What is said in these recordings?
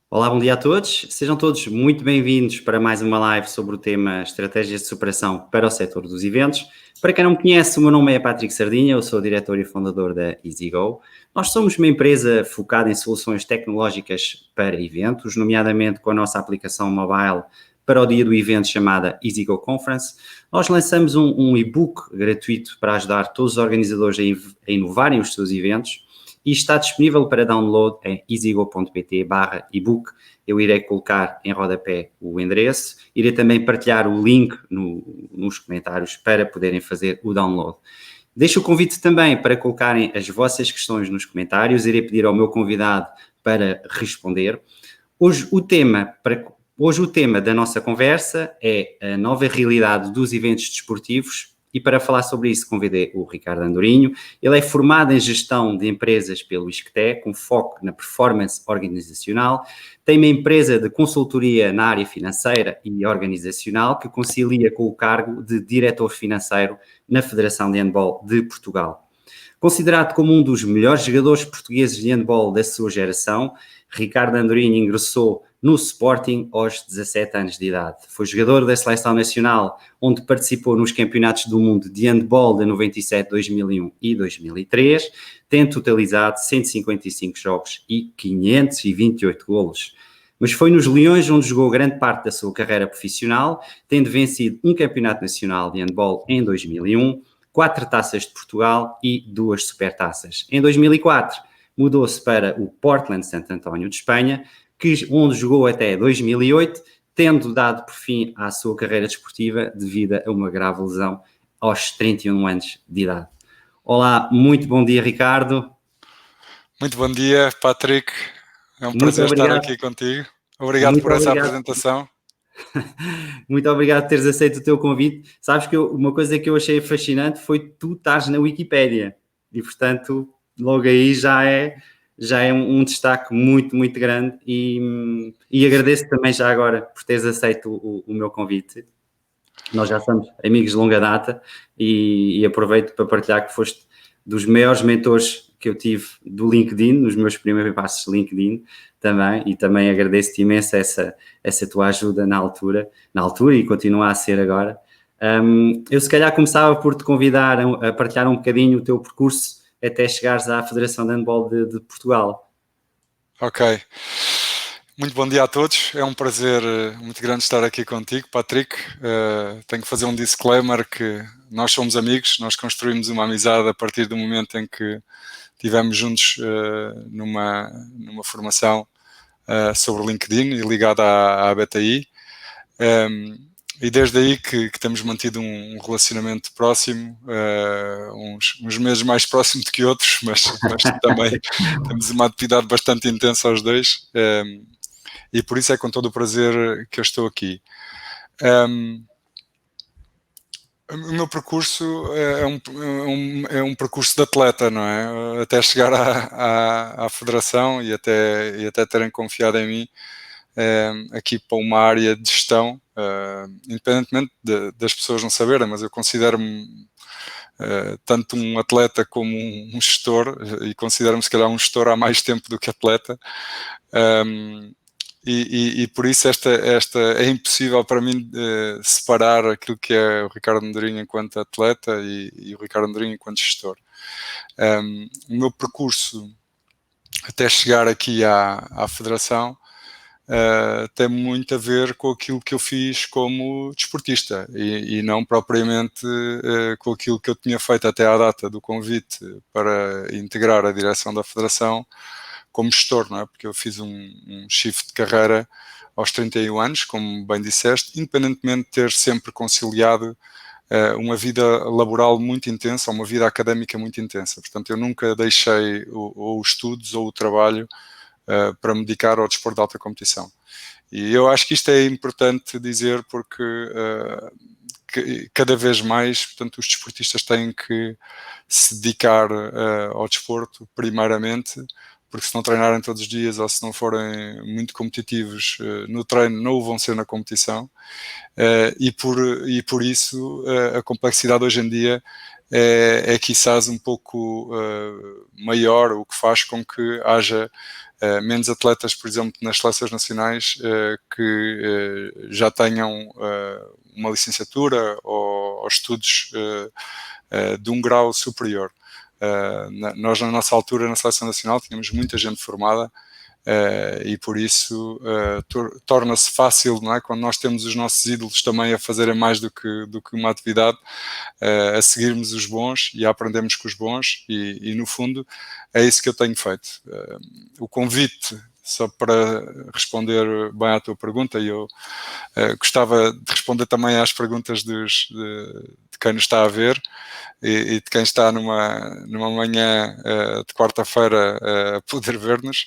Olá, bom dia a todos. Sejam todos muito bem-vindos para mais uma live sobre o tema Estratégias de Superação para o setor dos eventos. Para quem não me conhece, o meu nome é Patrick Sardinha, eu sou o diretor e fundador da EasyGo. Nós somos uma empresa focada em soluções tecnológicas para eventos, nomeadamente com a nossa aplicação mobile para o dia do evento chamada EasyGo Conference. Nós lançamos um e-book gratuito para ajudar todos os organizadores a inovarem os seus eventos e está disponível para download em easygo.pt/ebook. Eu irei colocar em rodapé o endereço, irei também partilhar o link nos comentários para poderem fazer o download. Deixo o convite também para colocarem as vossas questões nos comentários, irei pedir ao meu convidado para responder. Hoje o tema da nossa conversa é a nova realidade dos eventos desportivos e para falar sobre isso convidei o Ricardo Andorinho. Ele é formado em gestão de empresas pelo ISCTE, com foco na performance organizacional, tem uma empresa de consultoria na área financeira e organizacional que concilia com o cargo de diretor financeiro na Federação de Handball de Portugal. Considerado como um dos melhores jogadores portugueses de handball da sua geração, Ricardo Andorinho ingressou no Sporting aos 17 anos de idade. Foi jogador da Seleção Nacional, onde participou nos Campeonatos do Mundo de Handball de 97, 2001 e 2003, tendo totalizado 155 jogos e 528 golos. Mas foi nos Leões onde jogou grande parte da sua carreira profissional, tendo vencido um Campeonato Nacional de Handball em 2001, 4 taças de Portugal e 2 supertaças. Em 2004, mudou-se para o Portland Sant António de Espanha, onde jogou até 2008, tendo dado por fim à sua carreira desportiva devido a uma grave lesão aos 31 anos de idade. Olá, muito bom dia, Ricardo. Muito bom dia, Patrick. É um prazer estar aqui contigo. Obrigado por essa apresentação. Muito obrigado por teres aceito o teu convite. Sabes que uma coisa que eu achei fascinante foi tu estares na Wikipédia e, portanto, logo aí já é um destaque muito, muito grande e agradeço também já agora por teres aceito o meu convite. Nós já somos amigos de longa data e aproveito para partilhar que foste dos maiores mentores que eu tive do LinkedIn, nos meus primeiros passos de LinkedIn também, e também agradeço-te imenso essa tua ajuda na altura e continua a ser agora. Eu se calhar começava por te convidar a partilhar um bocadinho o teu percurso até chegares à Federação de Handball de Portugal. Ok. Muito bom dia a todos. É um prazer muito grande estar aqui contigo, Patrick. Tenho que fazer um disclaimer que nós somos amigos, nós construímos uma amizade a partir do momento em que estivemos juntos numa formação sobre LinkedIn e ligada à BTI. E desde aí que temos mantido um relacionamento próximo, uns meses mais próximo do que outros, mas também temos uma atividade bastante intensa aos dois, e por isso é com todo o prazer que eu estou aqui. O meu percurso é um percurso de atleta, não é? Até chegar à federação e até terem confiado em mim aqui para uma área de gestão, independentemente das pessoas não saberem, mas eu considero-me tanto um atleta como um gestor, e considero-me se calhar um gestor há mais tempo do que atleta. E por isso esta é impossível para mim separar aquilo que é o Ricardo Andorinho enquanto atleta e o Ricardo Andorinho enquanto gestor. O meu percurso até chegar aqui à Federação tem muito a ver com aquilo que eu fiz como desportista e não propriamente com aquilo que eu tinha feito até à data do convite para integrar a direção da Federação como gestor, não é? Porque eu fiz um shift de carreira aos 31 anos, como bem disseste, independentemente de ter sempre conciliado uma vida laboral muito intensa, uma vida académica muito intensa. Portanto, eu nunca deixei ou os estudos ou o trabalho para me dedicar ao desporto de alta competição. E eu acho que isto é importante dizer porque cada vez mais, portanto, os desportistas têm que se dedicar ao desporto primeiramente, porque se não treinarem todos os dias ou se não forem muito competitivos no treino, não o vão ser na competição. E por isso a complexidade hoje em dia é quizás um pouco maior, o que faz com que haja menos atletas, por exemplo, nas seleções nacionais que já tenham uma licenciatura ou estudos de um grau superior. Nós, na nossa altura, na Seleção Nacional, tínhamos muita gente formada e por isso torna-se fácil, não é? Quando nós temos os nossos ídolos também a fazerem mais do que uma atividade, a seguirmos os bons e a aprendermos com os bons e no fundo é isso que eu tenho feito. O convite, só para responder bem à tua pergunta, e eu gostava de responder também às perguntas de quem nos está a ver e de quem está numa manhã de quarta-feira a poder ver-nos.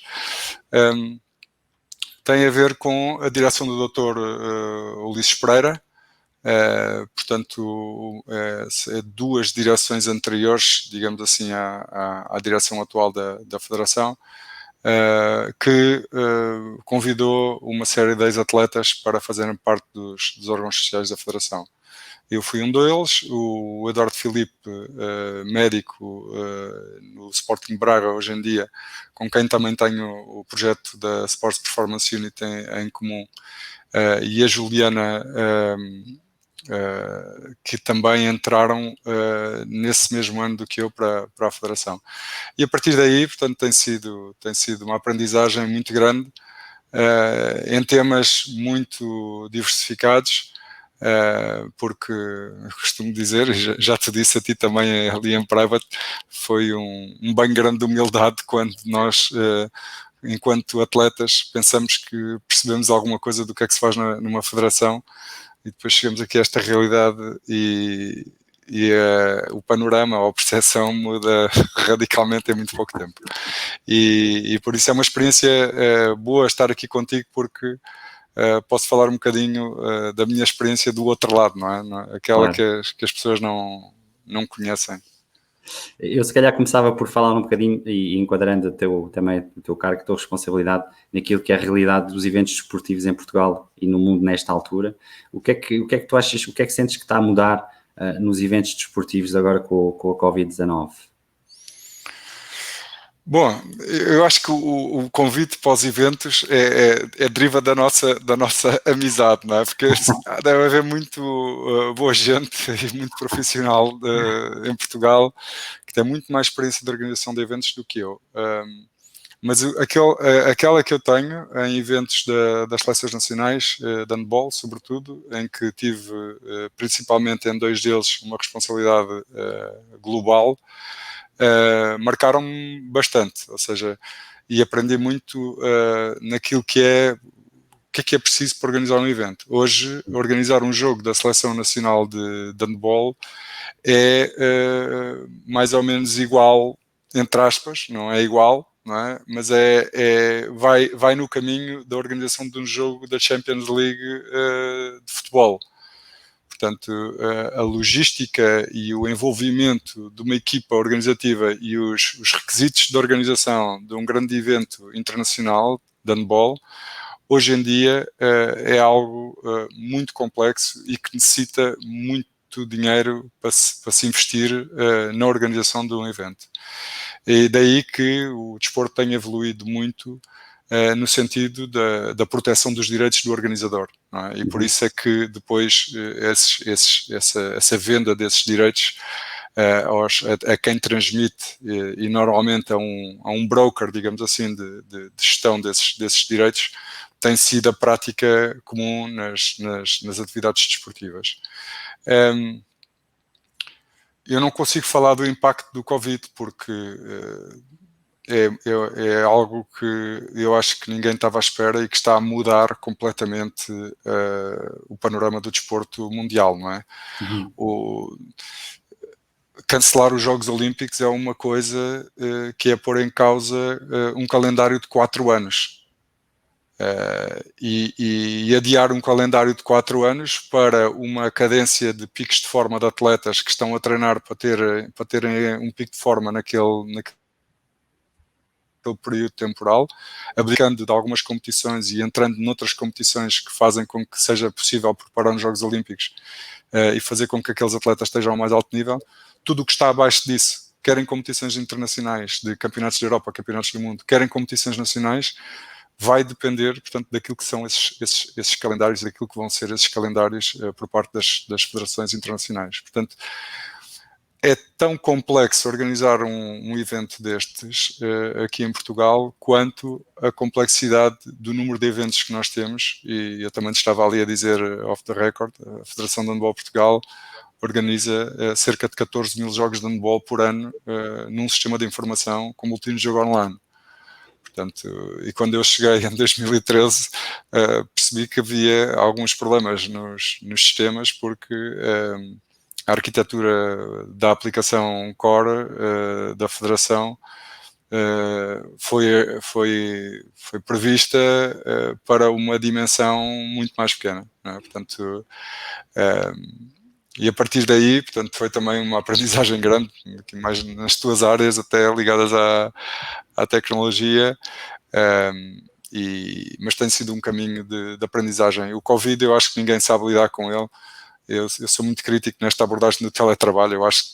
Tem a ver com a direção do Dr. Ulisses Pereira. Portanto, duas direções anteriores, digamos assim, à direção atual da Federação, que convidou uma série de ex-atletas para fazerem parte dos órgãos sociais da Federação. Eu fui um deles, o Eduardo Filipe, médico no Sporting Braga hoje em dia, com quem também tenho o projeto da Sports Performance Unit em comum, e a Juliana, que também entraram nesse mesmo ano do que eu para a Federação. E a partir daí, portanto, tem sido uma aprendizagem muito grande em temas muito diversificados, porque costumo dizer, já te disse a ti também ali em private, foi um banho grande de humildade quando nós, enquanto atletas, pensamos que percebemos alguma coisa do que é que se faz numa federação e depois chegamos aqui a esta realidade e o panorama ou a percepção muda radicalmente em muito pouco tempo. E por isso é uma experiência boa estar aqui contigo, porque posso falar um bocadinho da minha experiência do outro lado, não é? Aquela claro. que as pessoas não conhecem. Eu se calhar começava por falar um bocadinho e enquadrando também o teu cargo, a tua responsabilidade naquilo que é a realidade dos eventos desportivos em Portugal e no mundo nesta altura. O que é que tu achas, o que é que sentes que está a mudar nos eventos desportivos agora com a Covid-19? Bom, eu acho que o convite para os eventos deriva da nossa amizade, não é? Porque deve haver muito boa gente e muito profissional em Portugal que tem muito mais experiência de organização de eventos do que eu. Mas aquela que eu tenho em eventos das seleções nacionais, de handball, sobretudo, em que tive principalmente em dois deles uma responsabilidade global, marcaram-me bastante, ou seja, e aprendi muito naquilo que é o que é preciso para organizar um evento. Hoje, organizar um jogo da Seleção Nacional de handball é mais ou menos igual, entre aspas, não é igual, não é? Mas vai no caminho da organização de um jogo da Champions League de futebol. Portanto, a logística e o envolvimento de uma equipa organizativa e os requisitos de organização de um grande evento internacional de handball, hoje em dia é algo muito complexo e que necessita muito dinheiro para se investir na organização de um evento. E daí que o desporto tem evoluído muito no sentido da proteção dos direitos do organizador, não é? E por isso é que depois essa venda desses direitos a quem transmite e normalmente a um broker, digamos assim, de gestão desses direitos, tem sido a prática comum nas atividades desportivas. Eu não consigo falar do impacto do Covid porque é algo que eu acho que ninguém estava à espera e que está a mudar completamente o panorama do desporto mundial, não é? Cancelar os Jogos Olímpicos é uma coisa que é pôr em causa um calendário de 4 anos. E adiar um calendário de 4 anos para uma cadência de picos de forma de atletas que estão a treinar para terem um pico de forma naquele período temporal, abdicando de algumas competições e entrando noutras competições que fazem com que seja possível preparar os Jogos Olímpicos e fazer com que aqueles atletas estejam ao mais alto nível. Tudo o que está abaixo disso quer em competições internacionais de campeonatos da Europa, campeonatos do mundo, quer em competições nacionais, vai depender, portanto, daquilo que são esses calendários, daquilo que vão ser esses calendários por parte das federações internacionais. Portanto, é tão complexo organizar um evento destes aqui em Portugal quanto a complexidade do número de eventos que nós temos, e eu também estava ali a dizer off the record, a Federação de Handball Portugal organiza cerca de 14 mil jogos de handball por ano num sistema de informação com multi-jogo online. Portanto, e quando eu cheguei em 2013, percebi que havia alguns problemas nos sistemas, porque a arquitetura da aplicação Core da Federação foi prevista para uma dimensão muito mais pequena, não é? Portanto, e a partir daí, portanto, foi também uma aprendizagem grande, mais nas tuas áreas, até ligadas à tecnologia, mas tem sido um caminho de aprendizagem. O Covid, eu acho que ninguém sabe lidar com ele. Eu sou muito crítico nesta abordagem do teletrabalho. Eu acho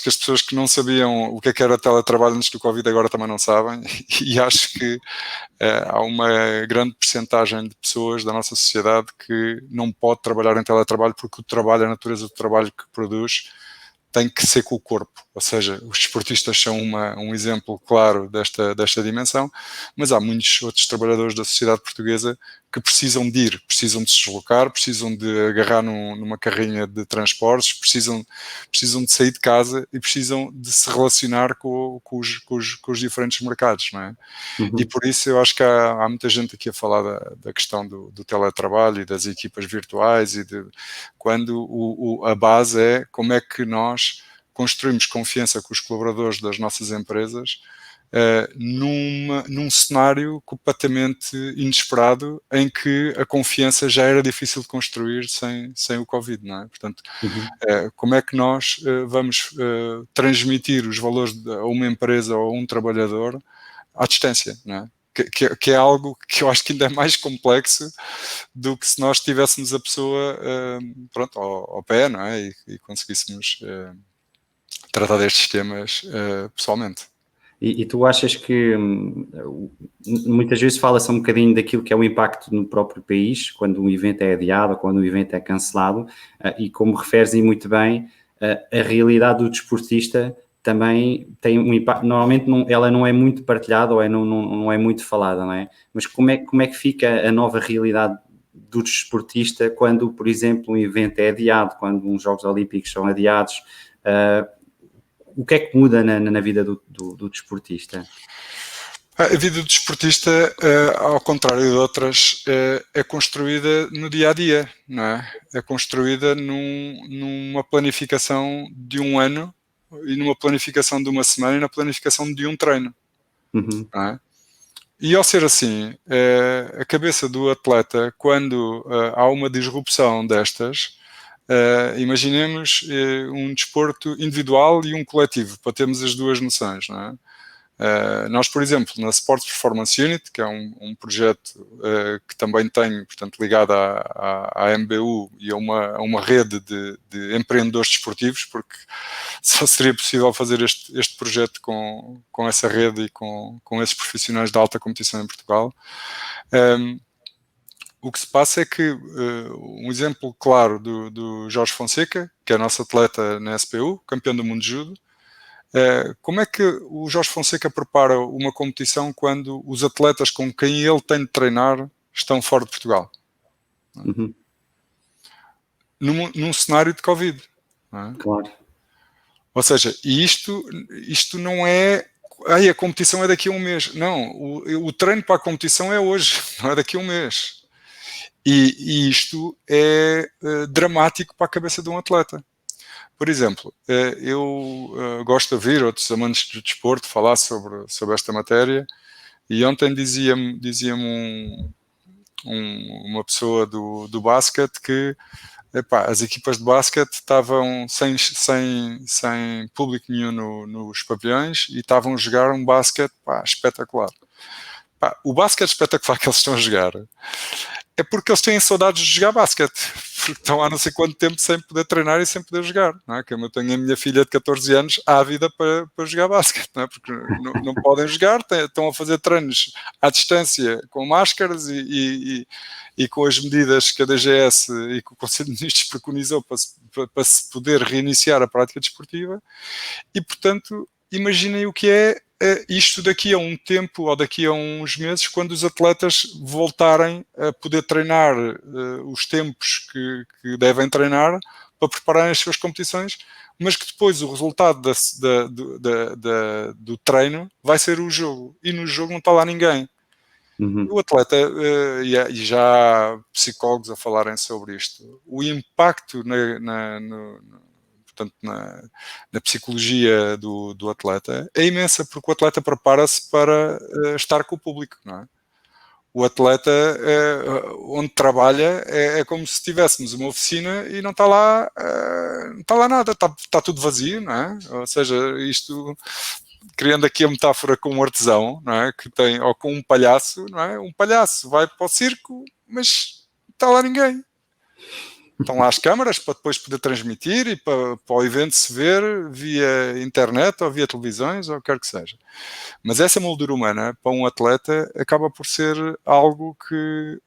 que as pessoas que não sabiam o que era teletrabalho antes do Covid agora também não sabem, e acho que há uma grande percentagem de pessoas da nossa sociedade que não pode trabalhar em teletrabalho porque o trabalho, a natureza do trabalho que produz tem que ser com o corpo, ou seja, os desportistas são um exemplo claro desta dimensão, mas há muitos outros trabalhadores da sociedade portuguesa que precisam de ir, precisam de se deslocar, precisam de agarrar numa carrinha de transportes, precisam de sair de casa e precisam de se relacionar com os diferentes mercados, não é? Uhum. E por isso eu acho que há muita gente aqui a falar da questão do teletrabalho e das equipas virtuais, e quando a base é como é que nós construímos confiança com os colaboradores das nossas empresas num cenário completamente inesperado, em que a confiança já era difícil de construir sem o Covid, não é? Portanto, como é que nós vamos transmitir os valores a uma empresa ou a um trabalhador à distância, não é? Que é algo que eu acho que ainda é mais complexo do que se nós tivéssemos a pessoa pronto, ao pé, não é? E conseguíssemos tratar destes temas pessoalmente. E tu achas que muitas vezes fala-se um bocadinho daquilo que é o impacto no próprio país, quando um evento é adiado ou quando um evento é cancelado, e como referes aí muito bem, a realidade do desportista também tem um impacto. Normalmente ela não é muito partilhada ou não é muito falada, não é? Mas como é que fica a nova realidade do desportista quando, por exemplo, um evento é adiado, quando uns Jogos Olímpicos são adiados? O que é que muda na vida do desportista? A vida do desportista, ao contrário de outras, é construída no dia-a-dia, não é? É construída numa planificação de um ano, e numa planificação de uma semana, e na planificação de um treino. Uhum. Não é? E ao ser assim, a cabeça do atleta, quando há uma disrupção destas, imaginemos um desporto individual e um coletivo, para termos as duas noções, não é? Nós, por exemplo, na Sports Performance Unit, que é um projeto que também tenho, portanto, ligado à MBU e a uma rede de empreendedores desportivos, porque só seria possível fazer este projeto com essa rede e com esses profissionais de alta competição em Portugal. O que se passa é que um exemplo claro do Jorge Fonseca, que é nosso atleta na SPU, campeão do mundo de judo, como é que o Jorge Fonseca prepara uma competição quando os atletas com quem ele tem de treinar estão fora de Portugal? Uhum. Num cenário de Covid. Não é? Claro. Ou seja, isto não é... a competição é daqui a um mês. Não, o treino para a competição é hoje, não é daqui a um mês. E isto é dramático para a cabeça de um atleta. Por exemplo, eu gosto de ouvir outros amantes do desporto falar sobre esta matéria, e ontem dizia-me uma pessoa do basquete que as equipas de basquete estavam sem público nenhum nos pavilhões e estavam a jogar um basquete espetacular. O basquete espetacular que eles estão a jogar é porque eles têm saudades de jogar basquete, porque estão há não sei quanto tempo sem poder treinar e sem poder jogar, não é? Como eu tenho a minha filha de 14 anos ávida para jogar basquete, não é? Porque não podem jogar, estão a fazer treinos à distância com máscaras e com as medidas que a DGS e que o Conselho de Ministros preconizou para se poder reiniciar a prática desportiva e, portanto, imaginem o que é isto daqui a um tempo ou daqui a uns meses, quando os atletas voltarem a poder treinar os tempos que devem treinar para prepararem as suas competições, mas que depois o resultado do treino vai ser o jogo. E no jogo não está lá ninguém. Uhum. O atleta, e já há psicólogos a falarem sobre isto, o impacto portanto, na psicologia do atleta é imensa, porque o atleta prepara-se para estar com o público, não é? O atleta, onde trabalha, é como se tivéssemos uma oficina e não está lá nada, está tudo vazio, não é? Ou seja, isto, criando aqui a metáfora com um artesão, não é? Que tem, ou com um palhaço, não é? Um palhaço vai para o circo, mas não está lá ninguém. Estão lá as câmaras para depois poder transmitir e para o evento se ver via internet ou via televisões ou o que quer que seja. Mas essa moldura humana para um atleta acaba por ser algo que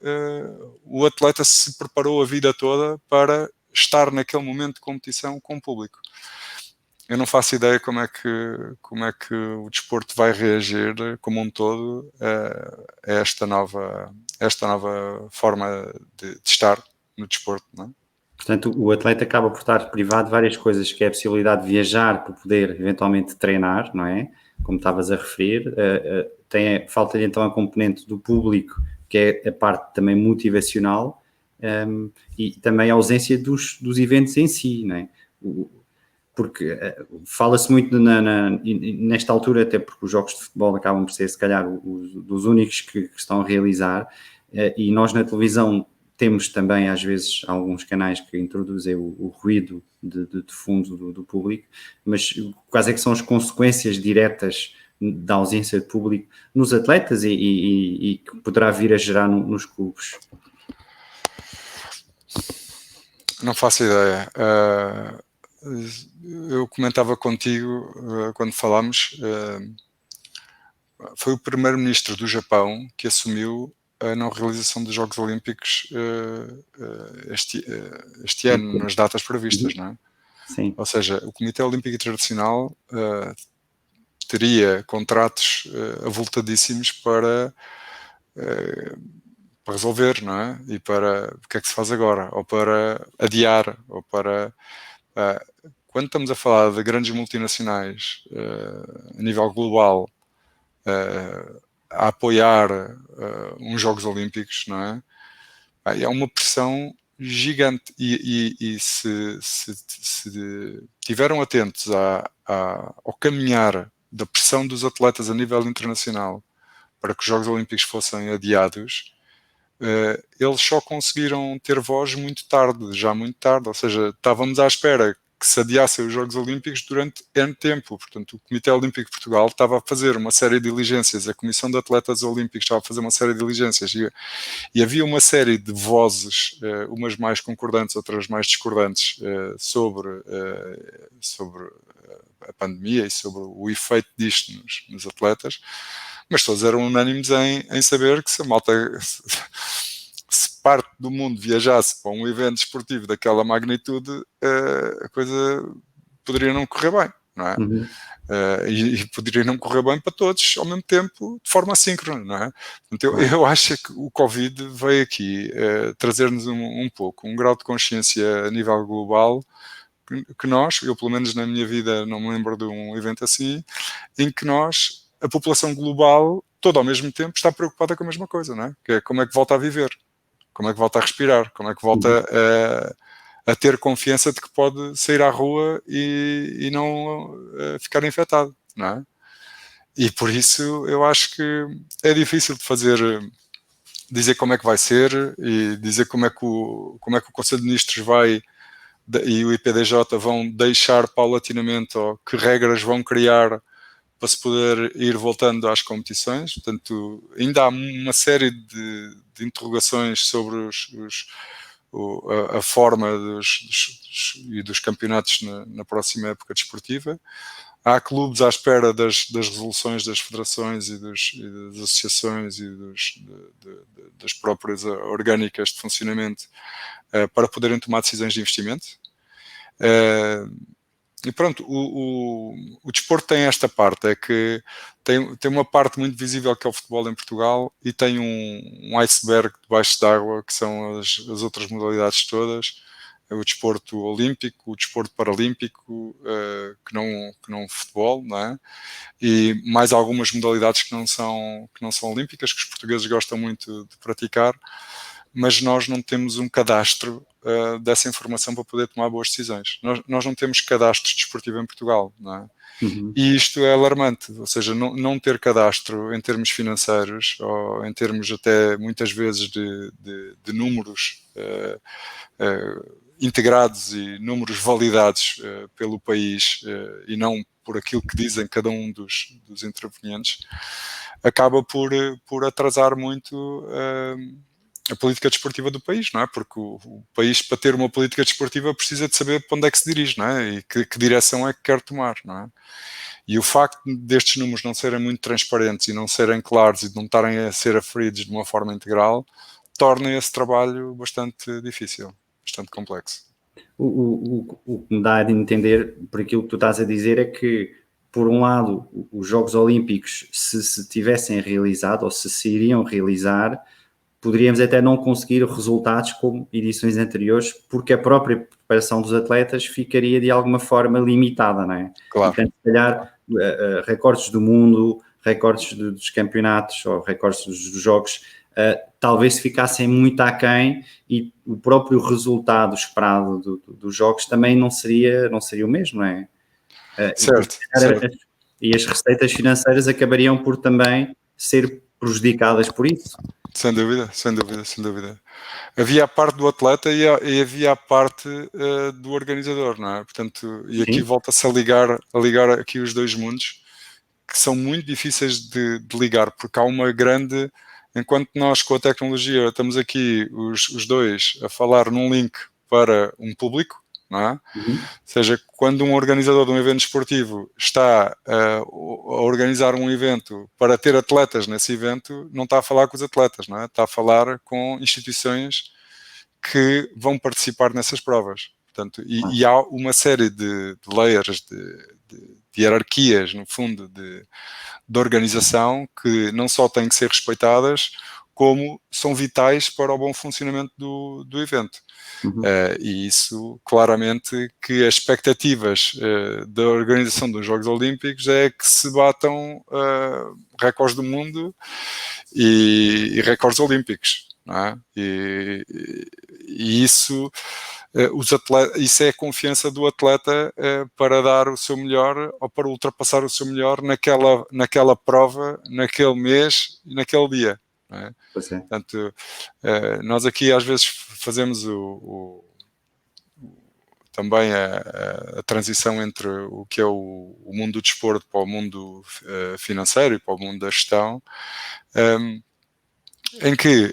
o atleta se preparou a vida toda para estar naquele momento de competição com o público. Eu não faço ideia como é que o desporto vai reagir como um todo a esta nova forma de estar no desporto, não é? Portanto, o atleta acaba por estar privado de várias coisas, que é a possibilidade de viajar para poder eventualmente treinar, não é? Como estavas a referir. Falta-lhe então a componente do público, que é a parte também motivacional, e também a ausência dos eventos em si, não é? Porque fala-se muito nesta altura, até porque os jogos de futebol acabam por ser, se calhar, dos únicos que estão a realizar, e nós na televisão temos também, às vezes, alguns canais que introduzem o ruído de fundo do público, mas quais é que são as consequências diretas da ausência de público nos atletas e que poderá vir a gerar nos clubes? Não faço ideia. Eu comentava contigo quando falámos, foi o primeiro-ministro do Japão que assumiu a não realização dos Jogos Olímpicos este ano, nas datas previstas, não é? Sim. Ou seja, o Comitê Olímpico Internacional teria contratos avultadíssimos para resolver, não é? E para o que é que se faz agora? Ou para adiar, ou para... quando estamos a falar de grandes multinacionais a nível global a apoiar uns Jogos Olímpicos, não é? É uma pressão gigante e se estiveram atentos ao caminhar da pressão dos atletas a nível internacional para que os Jogos Olímpicos fossem adiados, eles só conseguiram ter voz muito tarde, já muito tarde, ou seja, estávamos à espera que se adiassem os Jogos Olímpicos durante N tempo. Portanto, o Comitê Olímpico de Portugal estava a fazer uma série de diligências, a Comissão de Atletas Olímpicos estava a fazer uma série de diligências e havia uma série de vozes, umas mais concordantes, outras mais discordantes, sobre a pandemia e sobre o efeito disto nos atletas, mas todos eram unânimes em saber que se a malta... Se parte do mundo viajasse para um evento esportivo daquela magnitude, a coisa poderia não correr bem, não é? Uhum. E poderia não correr bem para todos ao mesmo tempo, de forma assíncrona, não é? Portanto, eu acho que o Covid veio aqui trazer-nos um pouco, um grau de consciência a nível global que nós, eu pelo menos na minha vida não me lembro de um evento assim, em que nós, a população global, toda ao mesmo tempo está preocupada com a mesma coisa, não é? Que é como é que volta a viver. Como é que volta a respirar? Como é que volta a ter confiança de que pode sair à rua e não ficar infectado, não é? E por isso eu acho que é difícil de dizer como é que vai ser e dizer como é que o Conselho de Ministros vai e o IPDJ vão deixar paulatinamente ou que regras vão criar para se poder ir voltando às competições. Portanto, ainda há uma série de interrogações sobre a forma dos campeonatos na próxima época desportiva. Há clubes à espera das resoluções das federações e das associações e das próprias orgânicas de funcionamento para poderem tomar decisões de investimento. E pronto, o desporto tem esta parte, é que tem uma parte muito visível que é o futebol em Portugal e tem um iceberg debaixo d'água que são as outras modalidades todas, o desporto olímpico, o desporto paralímpico, que não o futebol, não é? E mais algumas modalidades que não são olímpicas, que os portugueses gostam muito de praticar, mas nós não temos um cadastro dessa informação para poder tomar boas decisões. Nós não temos cadastro desportivo em Portugal, não é? Uhum. E isto é alarmante, ou seja, não ter cadastro em termos financeiros ou em termos até muitas vezes de números integrados e números validados pelo país e não por aquilo que dizem cada um dos intervenientes, acaba por atrasar muito a política desportiva do país, não é? Porque o país, para ter uma política desportiva, precisa de saber para onde é que se dirige, não é? E que direção é que quer tomar, não é? E o facto destes números não serem muito transparentes e não serem claros e de não estarem a ser aferidos de uma forma integral, torna esse trabalho bastante difícil, bastante complexo. O que me dá a entender, por aquilo que tu estás a dizer, é que, por um lado, os Jogos Olímpicos, se tivessem realizado ou se iriam realizar, poderíamos até não conseguir resultados como edições anteriores, porque a própria preparação dos atletas ficaria de alguma forma limitada, não é? Claro. E, portanto, se calhar, recordes do mundo, recordes dos campeonatos ou recordes dos jogos, talvez ficassem muito aquém e o próprio resultado esperado dos jogos também não seria o mesmo, não é? Certo. E as receitas financeiras acabariam por também ser prejudicadas por isso. Sem dúvida. Havia a parte do atleta e havia a parte do organizador, não é? Portanto, e aqui volta-se a ligar aqui os dois mundos, que são muito difíceis de ligar, porque há uma grande... Enquanto nós, com a tecnologia, estamos aqui os dois a falar num link para um público, não é? Uhum. Ou seja, quando um organizador de um evento esportivo está a organizar um evento para ter atletas nesse evento, não está a falar com os atletas, não é? Está a falar com instituições que vão participar nessas provas. Portanto, e há uma série de layers, de hierarquias, no fundo, de organização que não só têm que ser respeitadas, como são vitais para o bom funcionamento do evento. Uhum. E isso, claramente, que as expectativas da organização dos Jogos Olímpicos é que se batam recordes do mundo e recordes olímpicos, não é? E isso... isso é a confiança do atleta para dar o seu melhor ou para ultrapassar o seu melhor naquela prova, naquele mês e naquele dia. Não é? Pois é. Portanto, nós aqui às vezes fazemos também a transição entre o que é o mundo do desporto para o mundo financeiro e para o mundo da gestão, em que...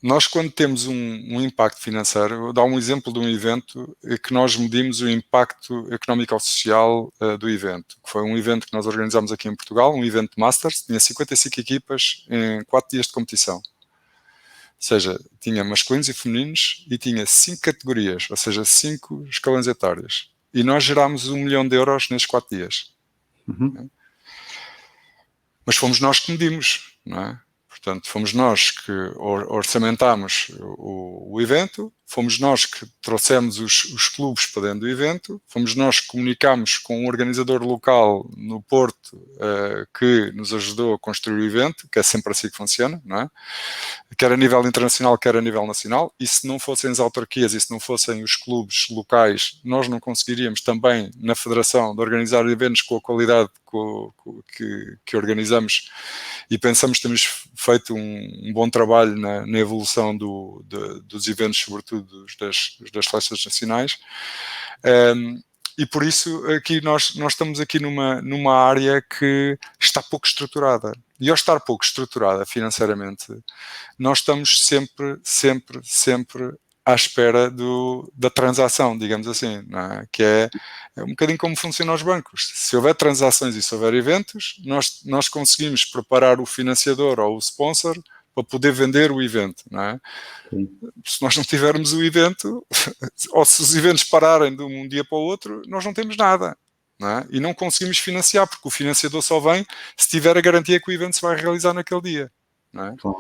nós, quando temos um impacto financeiro, vou dar um exemplo de um evento que nós medimos o impacto económico-social do evento, que foi um evento que nós organizámos aqui em Portugal, um evento Masters, tinha 55 equipas em 4 dias de competição. Ou seja, tinha masculinos e femininos e tinha 5 categorias, ou seja, 5 escalões etários. E nós gerámos 1 milhão de euros nesses 4 dias. Uhum. Mas fomos nós que medimos, não é? Portanto, fomos nós que orçamentámos o evento, fomos nós que trouxemos os clubes para dentro do evento, fomos nós que comunicámos com um organizador local no Porto que nos ajudou a construir o evento, que é sempre assim que funciona, não é? Quer a nível internacional, quer a nível nacional, e se não fossem as autarquias e se não fossem os clubes locais, nós não conseguiríamos também, na federação, de organizar eventos com a qualidade que organizamos, e pensamos que temos feito um bom trabalho na evolução dos eventos, sobretudo das seleções nacionais. E por isso aqui nós estamos aqui numa área que está pouco estruturada. E ao estar pouco estruturada financeiramente, nós estamos sempre à espera da transação, digamos assim, não é? Que é um bocadinho como funcionam os bancos. Se houver transações e se houver eventos, nós conseguimos preparar o financiador ou o sponsor para poder vender o evento, não é? Sim. Se nós não tivermos o evento, ou se os eventos pararem de um dia para o outro, nós não temos nada. Não é? E não conseguimos financiar, porque o financiador só vem se tiver a garantia que o evento se vai realizar naquele dia. Não é? Claro.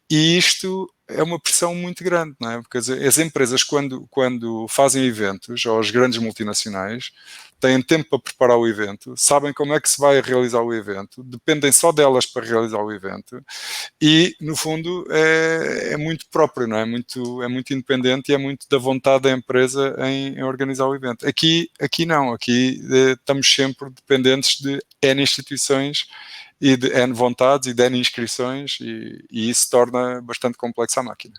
E isto é uma pressão muito grande, não é? Porque as empresas, quando fazem eventos, ou as grandes multinacionais, têm tempo para preparar o evento, sabem como é que se vai realizar o evento, dependem só delas para realizar o evento e, no fundo, é muito próprio, não é? É muito independente e é muito da vontade da empresa em organizar o evento. Aqui não, aqui estamos sempre dependentes de N instituições e de N vontades e de N inscrições e isso torna bastante complexa a máquina.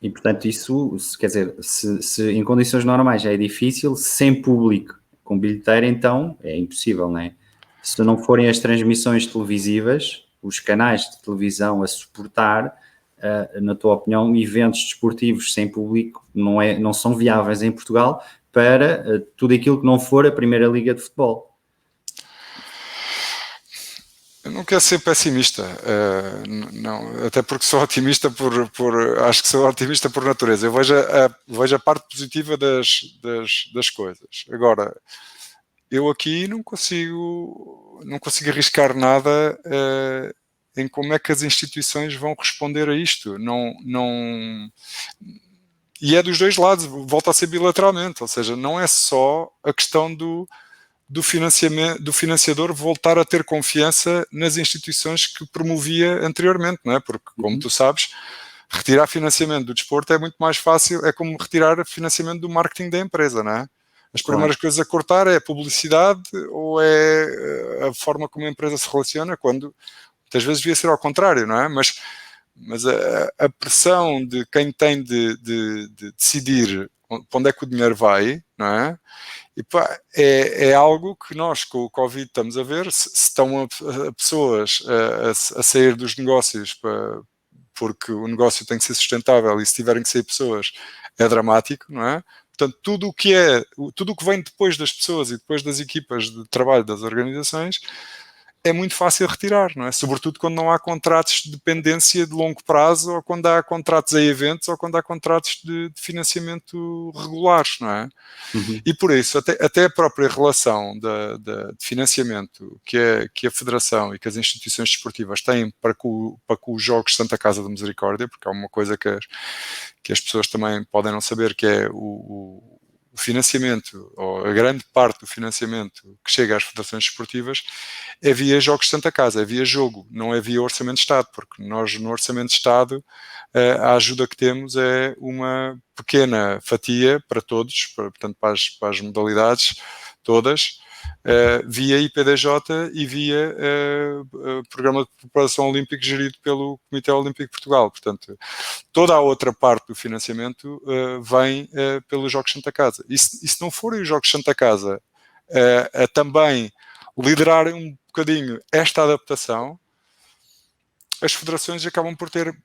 E, portanto, isso, quer dizer, se em condições normais já é difícil, sem público, com bilheteira, então é impossível, não é? Se não forem as transmissões televisivas, os canais de televisão a suportar, na tua opinião, eventos desportivos sem público não são viáveis em Portugal para tudo aquilo que não for a Primeira Liga de Futebol. Eu não quero ser pessimista, não, até porque sou otimista acho que sou otimista por natureza. Eu vejo a parte positiva das coisas. Agora, eu aqui não consigo arriscar nada em como é que as instituições vão responder a isto. E é dos dois lados, volta a ser bilateralmente, ou seja, não é só a questão do financiador voltar a ter confiança nas instituições que promovia anteriormente, não é? Porque, como tu sabes, retirar financiamento do desporto é muito mais fácil, é como retirar financiamento do marketing da empresa, não é? As primeiras coisas a cortar é a publicidade ou é a forma como a empresa se relaciona, quando muitas vezes devia ser ao contrário, não é? Mas a pressão de quem tem de decidir para onde é que o dinheiro vai, não é? E pá, é algo que nós com o Covid estamos a ver, se estão pessoas a sair dos negócios porque o negócio tem que ser sustentável e se tiverem que sair pessoas é dramático, não é? Portanto, tudo o que vem depois das pessoas e depois das equipas de trabalho das organizações é muito fácil retirar, não é? Sobretudo quando não há contratos de dependência de longo prazo ou quando há contratos a eventos ou quando há contratos de financiamento regulares, não é? Uhum. E por isso, até a própria relação de financiamento que a Federação e que as instituições desportivas têm para com os Jogos Santa Casa da Misericórdia, porque há uma coisa que as pessoas também podem não saber, que é o financiamento, ou a grande parte do financiamento que chega às federações desportivas é via Jogos de Santa Casa, é via jogo, não é via Orçamento de Estado, porque nós no Orçamento de Estado a ajuda que temos é uma pequena fatia para todos, portanto para as modalidades todas, via IPDJ e via Programa de Preparação Olímpico gerido pelo Comitê Olímpico de Portugal. Portanto, toda a outra parte do financiamento vem pelos Jogos Santa Casa. E se não forem os Jogos Santa Casa a também liderarem um bocadinho esta adaptação, as federações acabam por ter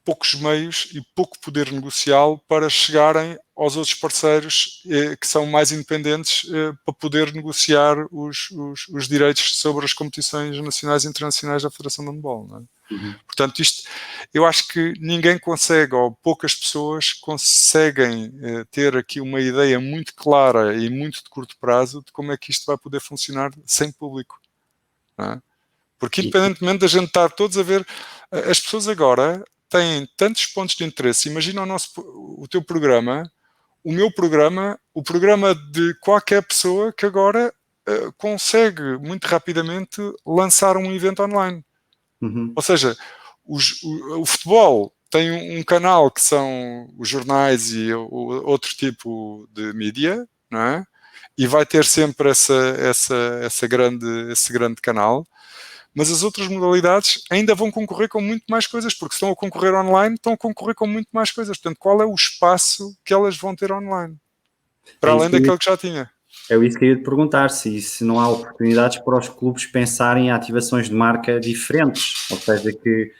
poucos meios e pouco poder negocial para chegarem aos outros parceiros que são mais independentes para poder negociar os direitos sobre as competições nacionais e internacionais da Federação de Handball, não é? Uhum. Portanto, isto, eu acho que ninguém consegue, ou poucas pessoas conseguem ter aqui uma ideia muito clara e muito de curto prazo de como é que isto vai poder funcionar sem público, não é? Porque independentemente da gente estar todos a ver, as pessoas agora têm tantos pontos de interesse. Imagina o teu programa, o meu programa, o programa de qualquer pessoa que agora consegue muito rapidamente lançar um evento online. Uhum. Ou seja, o futebol tem um canal que são os jornais e outro tipo de mídia, não é? E vai ter sempre esse grande canal. Mas as outras modalidades ainda vão concorrer com muito mais coisas, porque se estão a concorrer online, estão a concorrer com muito mais coisas. Portanto, qual é o espaço que elas vão ter online? Para além daquele que já tinha. É isso que eu ia te perguntar, se não há oportunidades para os clubes pensarem em ativações de marca diferentes, ou seja, que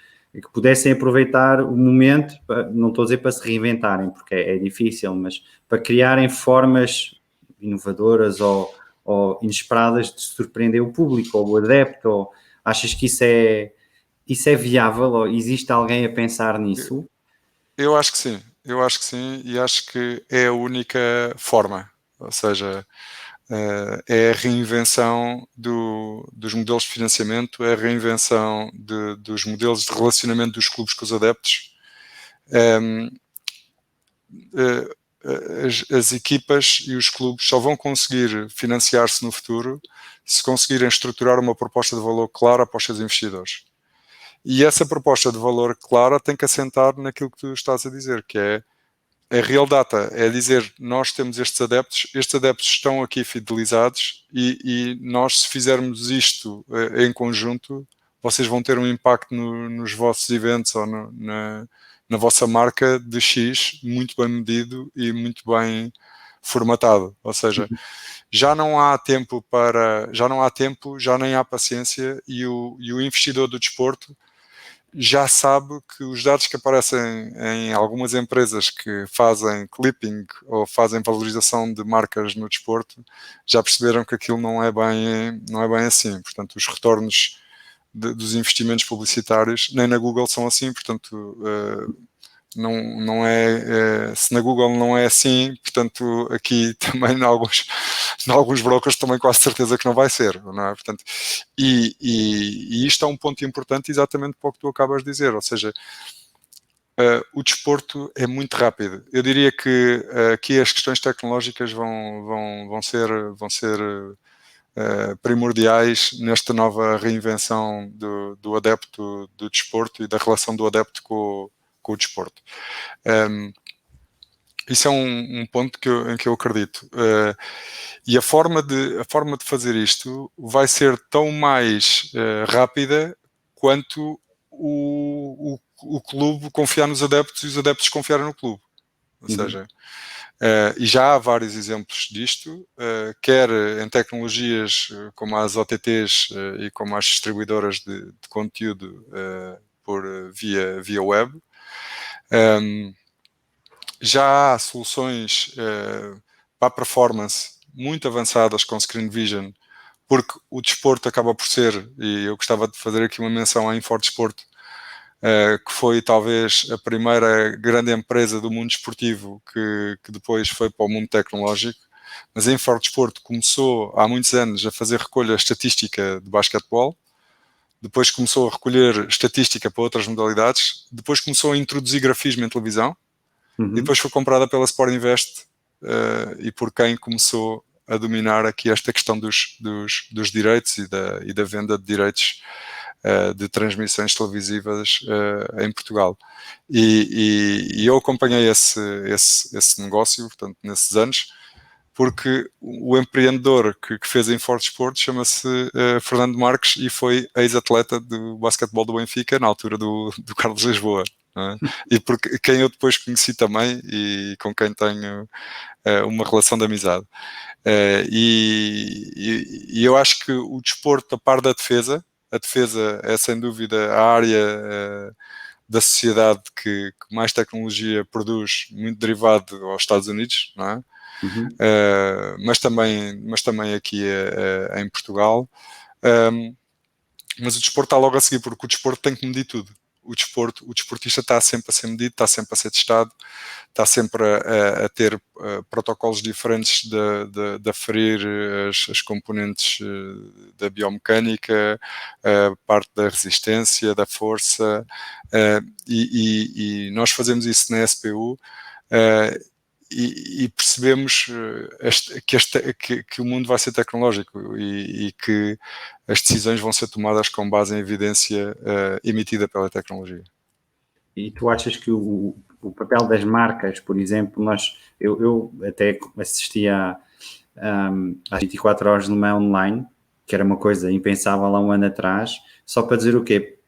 pudessem aproveitar o momento, não estou a dizer para se reinventarem, porque é difícil, mas para criarem formas inovadoras ou inesperadas de surpreender o público ou o adepto. Ou, achas que isso é viável, ou existe alguém a pensar nisso? Eu acho que sim, e acho que é a única forma, ou seja, é a reinvenção dos modelos de financiamento, é a reinvenção dos modelos de relacionamento dos clubes com os adeptos. As equipas e os clubes só vão conseguir financiar-se no futuro se conseguirem estruturar uma proposta de valor clara para os seus investidores. E essa proposta de valor clara tem que assentar naquilo que tu estás a dizer, que é a real data, é dizer, nós temos estes adeptos estão aqui fidelizados e nós, se fizermos isto em conjunto, vocês vão ter um impacto nos vossos eventos ou na vossa marca de X muito bem medido e muito bem formatado. Ou seja, já não há tempo, já nem há paciência e o investidor do desporto já sabe que os dados que aparecem em algumas empresas que fazem clipping ou fazem valorização de marcas no desporto, já perceberam que aquilo não é bem assim. Portanto, os retornos dos investimentos publicitários nem na Google são assim, portanto, não é, se na Google não é assim, portanto, aqui também em alguns brokers também quase certeza que não vai ser, não é? Portanto, e isto é um ponto importante exatamente para o que tu acabas de dizer, ou seja, o desporto é muito rápido. Eu diria que aqui as questões tecnológicas vão ser primordiais nesta nova reinvenção do adepto do desporto e da relação do adepto com o desporto. Isso é um ponto em que eu acredito. E a forma de fazer isto vai ser tão mais rápida quanto o clube confiar nos adeptos e os adeptos confiarem no clube. Ou seja, e já há vários exemplos disto, quer em tecnologias como as OTTs e como as distribuidoras de conteúdo via web. Já há soluções para performance muito avançadas com Screen Vision, porque o desporto acaba por ser, e eu gostava de fazer aqui uma menção à InfoDesporto, que foi talvez a primeira grande empresa do mundo desportivo que depois foi para o mundo tecnológico, mas a InfoDesporto começou há muitos anos a fazer recolha estatística de basquetebol, depois começou a recolher estatística para outras modalidades, depois começou a introduzir grafismo em televisão, e depois foi comprada pela Sport Invest e por quem começou a dominar aqui esta questão dos direitos e da venda de direitos de transmissões televisivas em Portugal. E eu acompanhei esse negócio, portanto, nesses anos, porque o empreendedor que fez a InfoDesporto chama-se Fernando Marques e foi ex-atleta do basquetebol do Benfica na altura do Carlos Lisboa. É? E porque quem eu depois conheci também e com quem tenho uma relação de amizade. E eu acho que o desporto, a par da defesa, a defesa é sem dúvida a área da sociedade que mais tecnologia produz, muito derivado aos Estados Unidos, não é? Mas também aqui em Portugal. Mas o desporto está logo a seguir, porque o desporto tem que medir tudo. O desportista está sempre a ser medido, está sempre a ser testado, está sempre a ter protocolos diferentes de aferir as componentes da biomecânica, a parte da resistência, da força, e nós fazemos isso na SPU. E percebemos que o mundo vai ser tecnológico e que as decisões vão ser tomadas com base em evidência emitida pela tecnologia. E tu achas que o papel das marcas, por exemplo, eu até assisti às 24 horas no meu online, que era uma coisa impensável há um ano atrás, só para dizer o quê?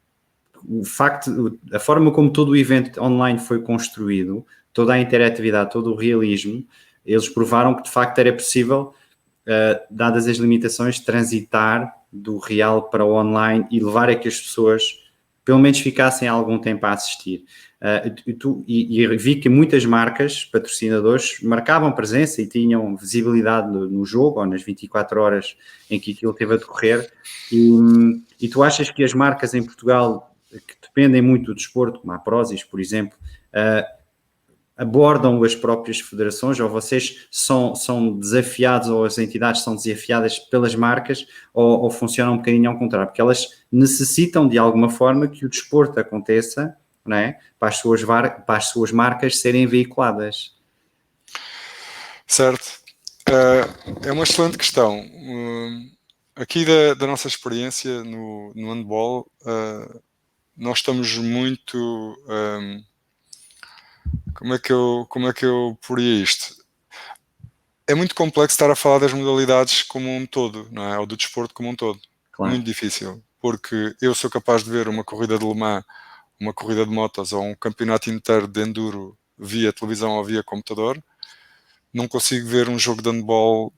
A forma como todo o evento online foi construído, toda a interatividade, todo o realismo, eles provaram que de facto era possível dadas as limitações, transitar do real para o online e levar a que as pessoas pelo menos ficassem algum tempo a assistir. E vi que muitas marcas, patrocinadores, marcavam presença e tinham visibilidade no jogo ou nas 24 horas em que aquilo teve a decorrer. E tu achas que as marcas em Portugal, que dependem muito do desporto, como a Prozis, por exemplo, abordam as próprias federações, ou vocês são desafiados, ou as entidades são desafiadas pelas marcas, ou funcionam um bocadinho ao contrário, porque elas necessitam de alguma forma que o desporto aconteça, não é? Para as suas marcas serem veiculadas. Certo. É uma excelente questão. Aqui da nossa experiência no handball, nós estamos muito... como é que eu poria isto? É muito complexo estar a falar das modalidades como um todo, não é? Ou do desporto como um todo. Claro. Muito difícil, porque eu sou capaz de ver uma corrida de Le Mans, uma corrida de motos ou um campeonato inteiro de enduro via televisão ou via computador. Não consigo ver um jogo de handball,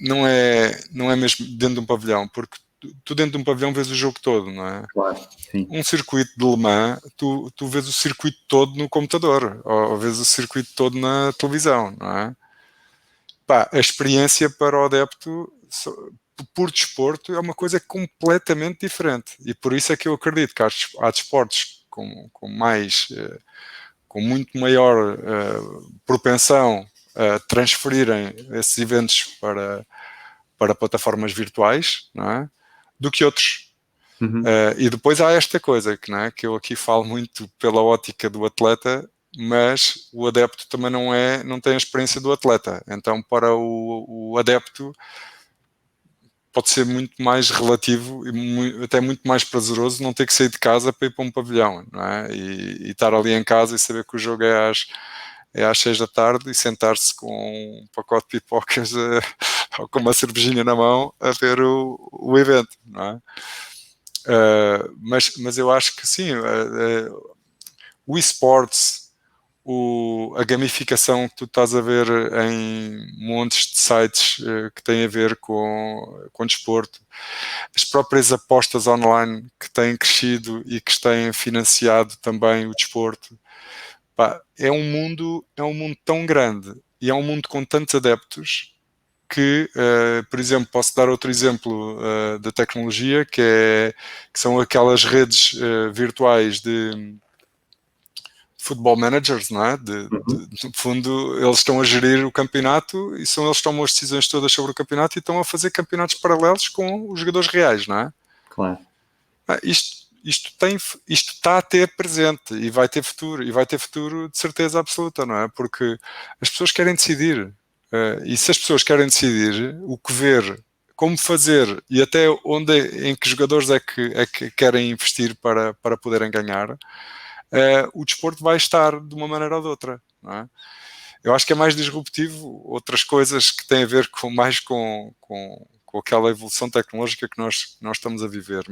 não é mesmo dentro de um pavilhão, porque tu dentro de um pavilhão vês o jogo todo, não é? Claro, sim. Um circuito de Le Mans, tu vês o circuito todo no computador, ou vês o circuito todo na televisão, não é? Pá, a experiência para o adepto por desporto é uma coisa completamente diferente, e por isso é que eu acredito que há desportos com muito maior propensão a transferirem esses eventos para plataformas virtuais, não é? Do que outros. Uhum. E depois há esta coisa que, não é? Que eu aqui falo muito pela ótica do atleta, mas o adepto também não tem a experiência do atleta. Então, para o adepto, pode ser muito mais relativo e até muito mais prazeroso não ter que sair de casa para ir para um pavilhão, não é? E estar ali em casa e saber que o jogo é às 6 da tarde e sentar-se com um pacote de pipocas ou com uma cervejinha na mão a ver o evento, não é? Mas eu acho que sim, o esportes, a gamificação que tu estás a ver em montes de sites que têm a ver com desporto, as próprias apostas online que têm crescido e que têm financiado também o desporto, pá, é um mundo tão grande e é um mundo com tantos adeptos que, por exemplo, posso dar outro exemplo da tecnologia, que são aquelas redes virtuais de football managers, não é? No fundo, eles estão a gerir o campeonato e são eles que tomam as decisões todas sobre o campeonato e estão a fazer campeonatos paralelos com os jogadores reais, não é? Claro. Isto está a ter presente e vai ter futuro de certeza absoluta, não é? Porque as pessoas querem decidir. E se as pessoas querem decidir o que ver, como fazer e até em que jogadores é que querem investir para poderem ganhar, o desporto vai estar de uma maneira ou de outra, não é? Eu acho que é mais disruptivo outras coisas que têm a ver com aquela evolução tecnológica que nós estamos a viver,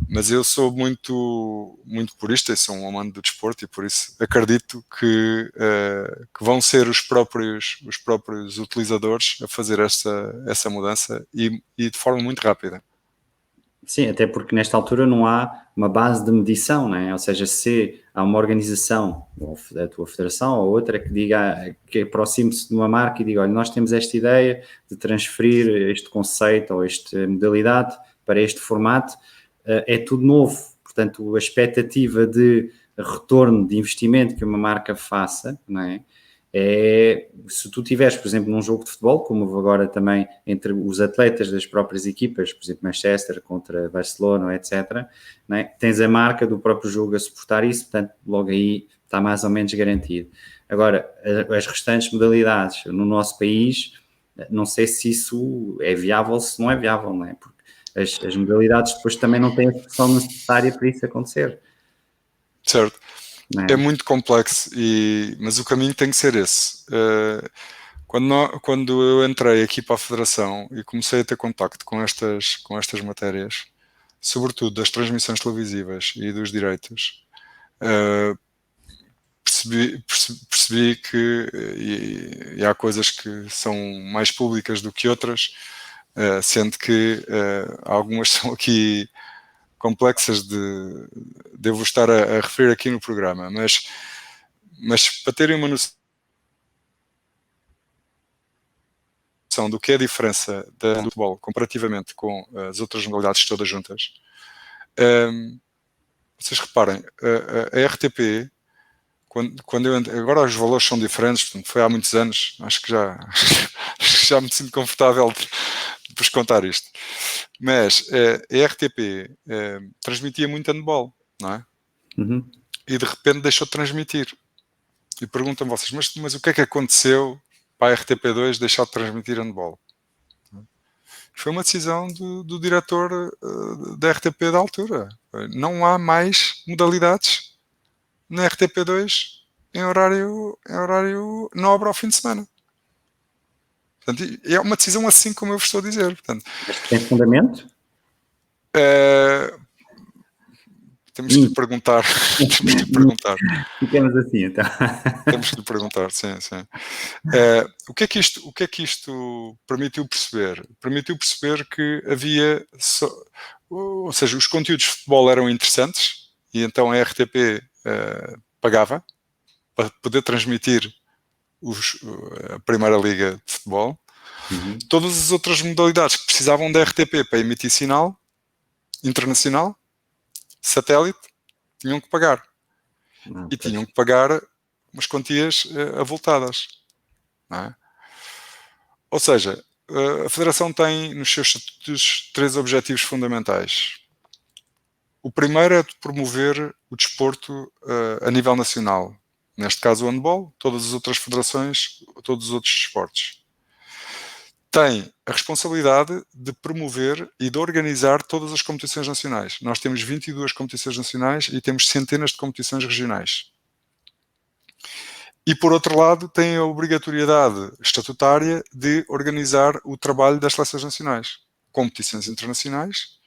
mas eu sou muito, muito purista e sou um amante do desporto e por isso acredito que vão ser os próprios utilizadores a fazer essa mudança e de forma muito rápida. Sim, até porque nesta altura não há uma base de medição, não é? Ou seja, se há uma organização, ou a tua federação ou outra, que diga, que aproxime-se de uma marca e diga, olha, nós temos esta ideia de transferir este conceito ou esta modalidade para este formato, é tudo novo. Portanto, a expectativa de retorno de investimento que uma marca faça, não é? Se tu tiveres, por exemplo, num jogo de futebol, como agora também entre os atletas das próprias equipas, por exemplo, Manchester contra Barcelona, etc., não é? Tens a marca do próprio jogo a suportar isso, portanto, logo aí está mais ou menos garantido. Agora, as restantes modalidades no nosso país, não sei se isso é viável, se não é viável, não é? Porque as modalidades depois também não têm a expressão necessária para isso acontecer. Certo. É? É muito complexo, mas o caminho tem que ser esse. Quando eu entrei aqui para a Federação e comecei a ter contacto com estas matérias, sobretudo das transmissões televisivas e dos direitos, percebi que e há coisas que são mais públicas do que outras, sendo que algumas são aqui complexas devo estar a referir aqui no programa, mas para terem uma noção do que é a diferença do futebol comparativamente com as outras modalidades todas juntas, vocês reparem, a RTP, quando eu agora os valores são diferentes, portanto, foi há muitos anos, acho que já me sinto confortável de vos contar isto, mas a RTP transmitia muito handball, não é? Uhum. E de repente deixou de transmitir. E perguntam-me vocês, mas o que é que aconteceu para a RTP2 deixar de transmitir handball? Foi uma decisão do diretor da RTP da altura. Não há mais modalidades na RTP2 em horário nobre ao fim de semana. Portanto, é uma decisão assim como eu vos estou a dizer. Portanto, Mas tem fundamento? Temos que lhe perguntar. Temos que lhe perguntar. Ficamos assim, então. Temos que lhe perguntar, sim. O que é que isto permitiu perceber? Permitiu perceber que havia, ou seja, os conteúdos de futebol eram interessantes e então a RTP pagava para poder transmitir a Primeira Liga de Futebol. Uhum. Todas as outras modalidades que precisavam da RTP para emitir sinal internacional, satélite, tinham que pagar. E tinham que pagar umas quantias avultadas. Não é? Ou seja, a Federação tem nos seus estatutos 3 objetivos fundamentais. O primeiro é de promover o desporto a nível nacional. Neste caso o handball, todas as outras federações, todos os outros desportos. Tem a responsabilidade de promover e de organizar todas as competições nacionais. Nós temos 22 competições nacionais e temos centenas de competições regionais. E, por outro lado, tem a obrigatoriedade estatutária de organizar o trabalho das seleções nacionais, competições internacionais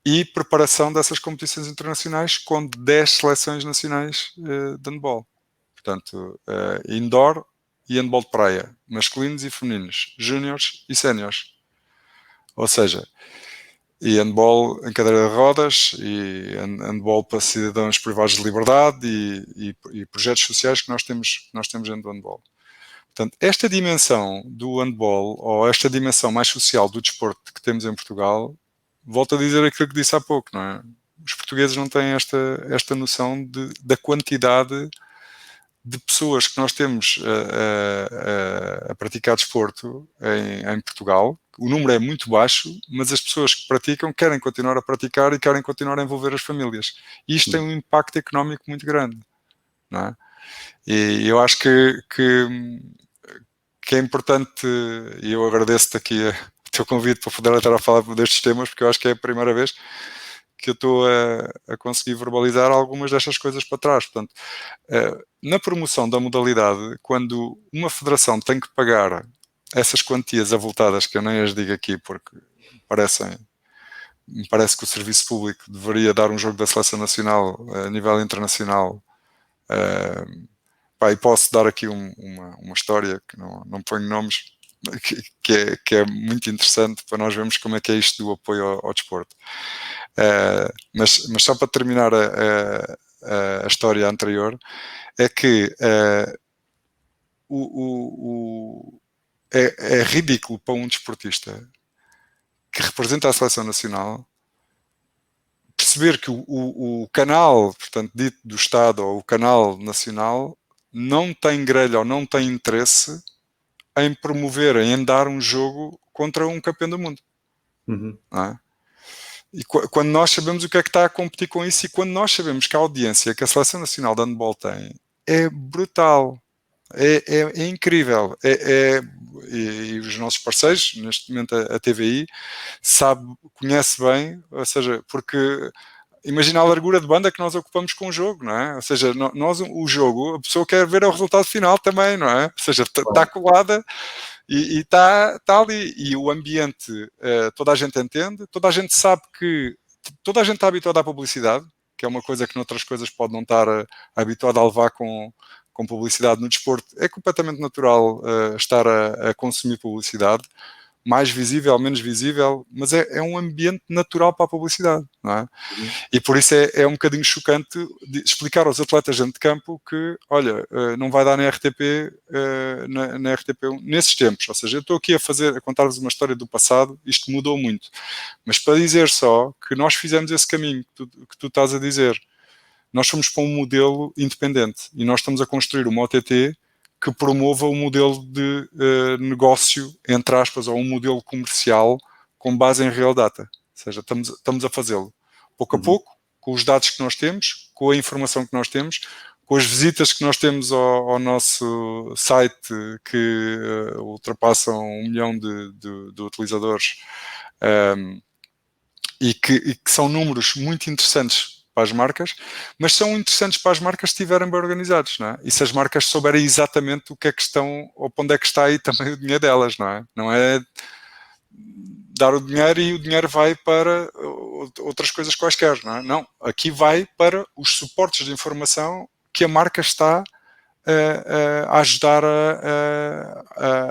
e preparação dessas competições internacionais com 10 seleções nacionais de handball. Portanto, indoor e handball de praia, masculinos e femininos, júniores e séniores. Ou seja, e handball em cadeira de rodas, e handball para cidadãos privados de liberdade e projetos sociais que nós temos dentro do handball. Portanto, esta dimensão do handball, ou esta dimensão mais social do desporto que temos em Portugal, volto a dizer aquilo que disse há pouco, não é? Os portugueses não têm esta noção da quantidade de pessoas que nós temos a praticar desporto em Portugal. O número é muito baixo, mas as pessoas que praticam querem continuar a praticar e querem continuar a envolver as famílias. E isto tem um impacto económico muito grande, não é? E eu acho que é importante, e eu agradeço-te aqui o teu convite para poder estar a falar destes temas, porque eu acho que é a primeira vez que eu estou a conseguir verbalizar algumas destas coisas para trás. Portanto, na promoção da modalidade, quando uma federação tem que pagar essas quantias avultadas, que eu nem as digo aqui porque me parece que o serviço público deveria dar um jogo da seleção nacional a nível internacional. E posso dar aqui uma história que não ponho nomes, que é muito interessante para nós vermos como é que é isto do apoio ao desporto. Mas só para terminar a história anterior, é que é ridículo para um desportista que representa a seleção nacional perceber que o canal, portanto, dito do Estado, ou o canal nacional, não tem grelha ou não tem interesse em promover, em dar um jogo contra um campeão do mundo. Uhum. Não é? E quando nós sabemos o que é que está a competir com isso, e quando nós sabemos que a audiência que a Seleção Nacional de Handball tem é brutal, é incrível, e os nossos parceiros, neste momento a TVI, conhece bem, ou seja, porque imagina a largura de banda que nós ocupamos com o jogo, não é? Ou seja, nós, o jogo, a pessoa quer ver o resultado final também, não é? Ou seja, está colada e está ali. E o ambiente, toda a gente entende, toda a gente sabe que toda a gente está habituada à publicidade, que é uma coisa que noutras coisas pode não estar habituado a levar com publicidade no desporto. É completamente natural estar a consumir publicidade, mais visível, menos visível, mas é um ambiente natural para a publicidade, não é? E por isso é um bocadinho chocante explicar aos atletas dentro de campo que, olha, não vai dar na RTP, na RTP1, nesses tempos. Ou seja, eu estou aqui a contar-vos uma história do passado, isto mudou muito. Mas para dizer só que nós fizemos esse caminho que tu estás a dizer. Nós fomos para um modelo independente e nós estamos a construir uma OTT que promova um modelo de negócio, entre aspas, ou um modelo comercial com base em real data. Ou seja, estamos a fazê-lo pouco a pouco, com os dados que nós temos, com a informação que nós temos, com as visitas que nós temos ao nosso site, que ultrapassam 1 milhão de utilizadores, e que são números muito interessantes para as marcas, mas são interessantes para as marcas se estiverem bem organizados, não é? E se as marcas souberem exatamente o que é que estão, ou para onde é que está aí também o dinheiro delas, não é? Não é dar o dinheiro e o dinheiro vai para outras coisas quaisquer, não é? Não, aqui vai para os suportes de informação que a marca está a ajudar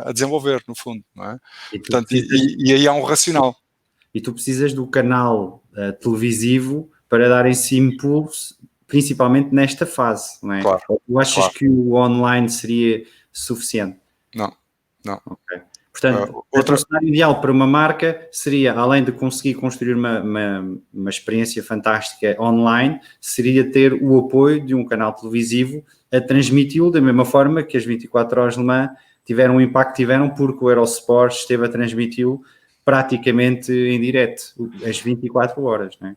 a desenvolver, no fundo, não é? Portanto, e aí há um racional. E tu precisas do canal televisivo para dar esse impulso, principalmente nesta fase, não é? Claro, tu achas que o online seria suficiente? Não. Okay. Portanto, o cenário ideal para uma marca seria, além de conseguir construir uma experiência fantástica online, seria ter o apoio de um canal televisivo a transmiti-lo da mesma forma que as 24 horas de Le Mans tiveram o impacto que tiveram, porque o Eurosport esteve a transmiti-lo praticamente em direto, às 24 horas, não é?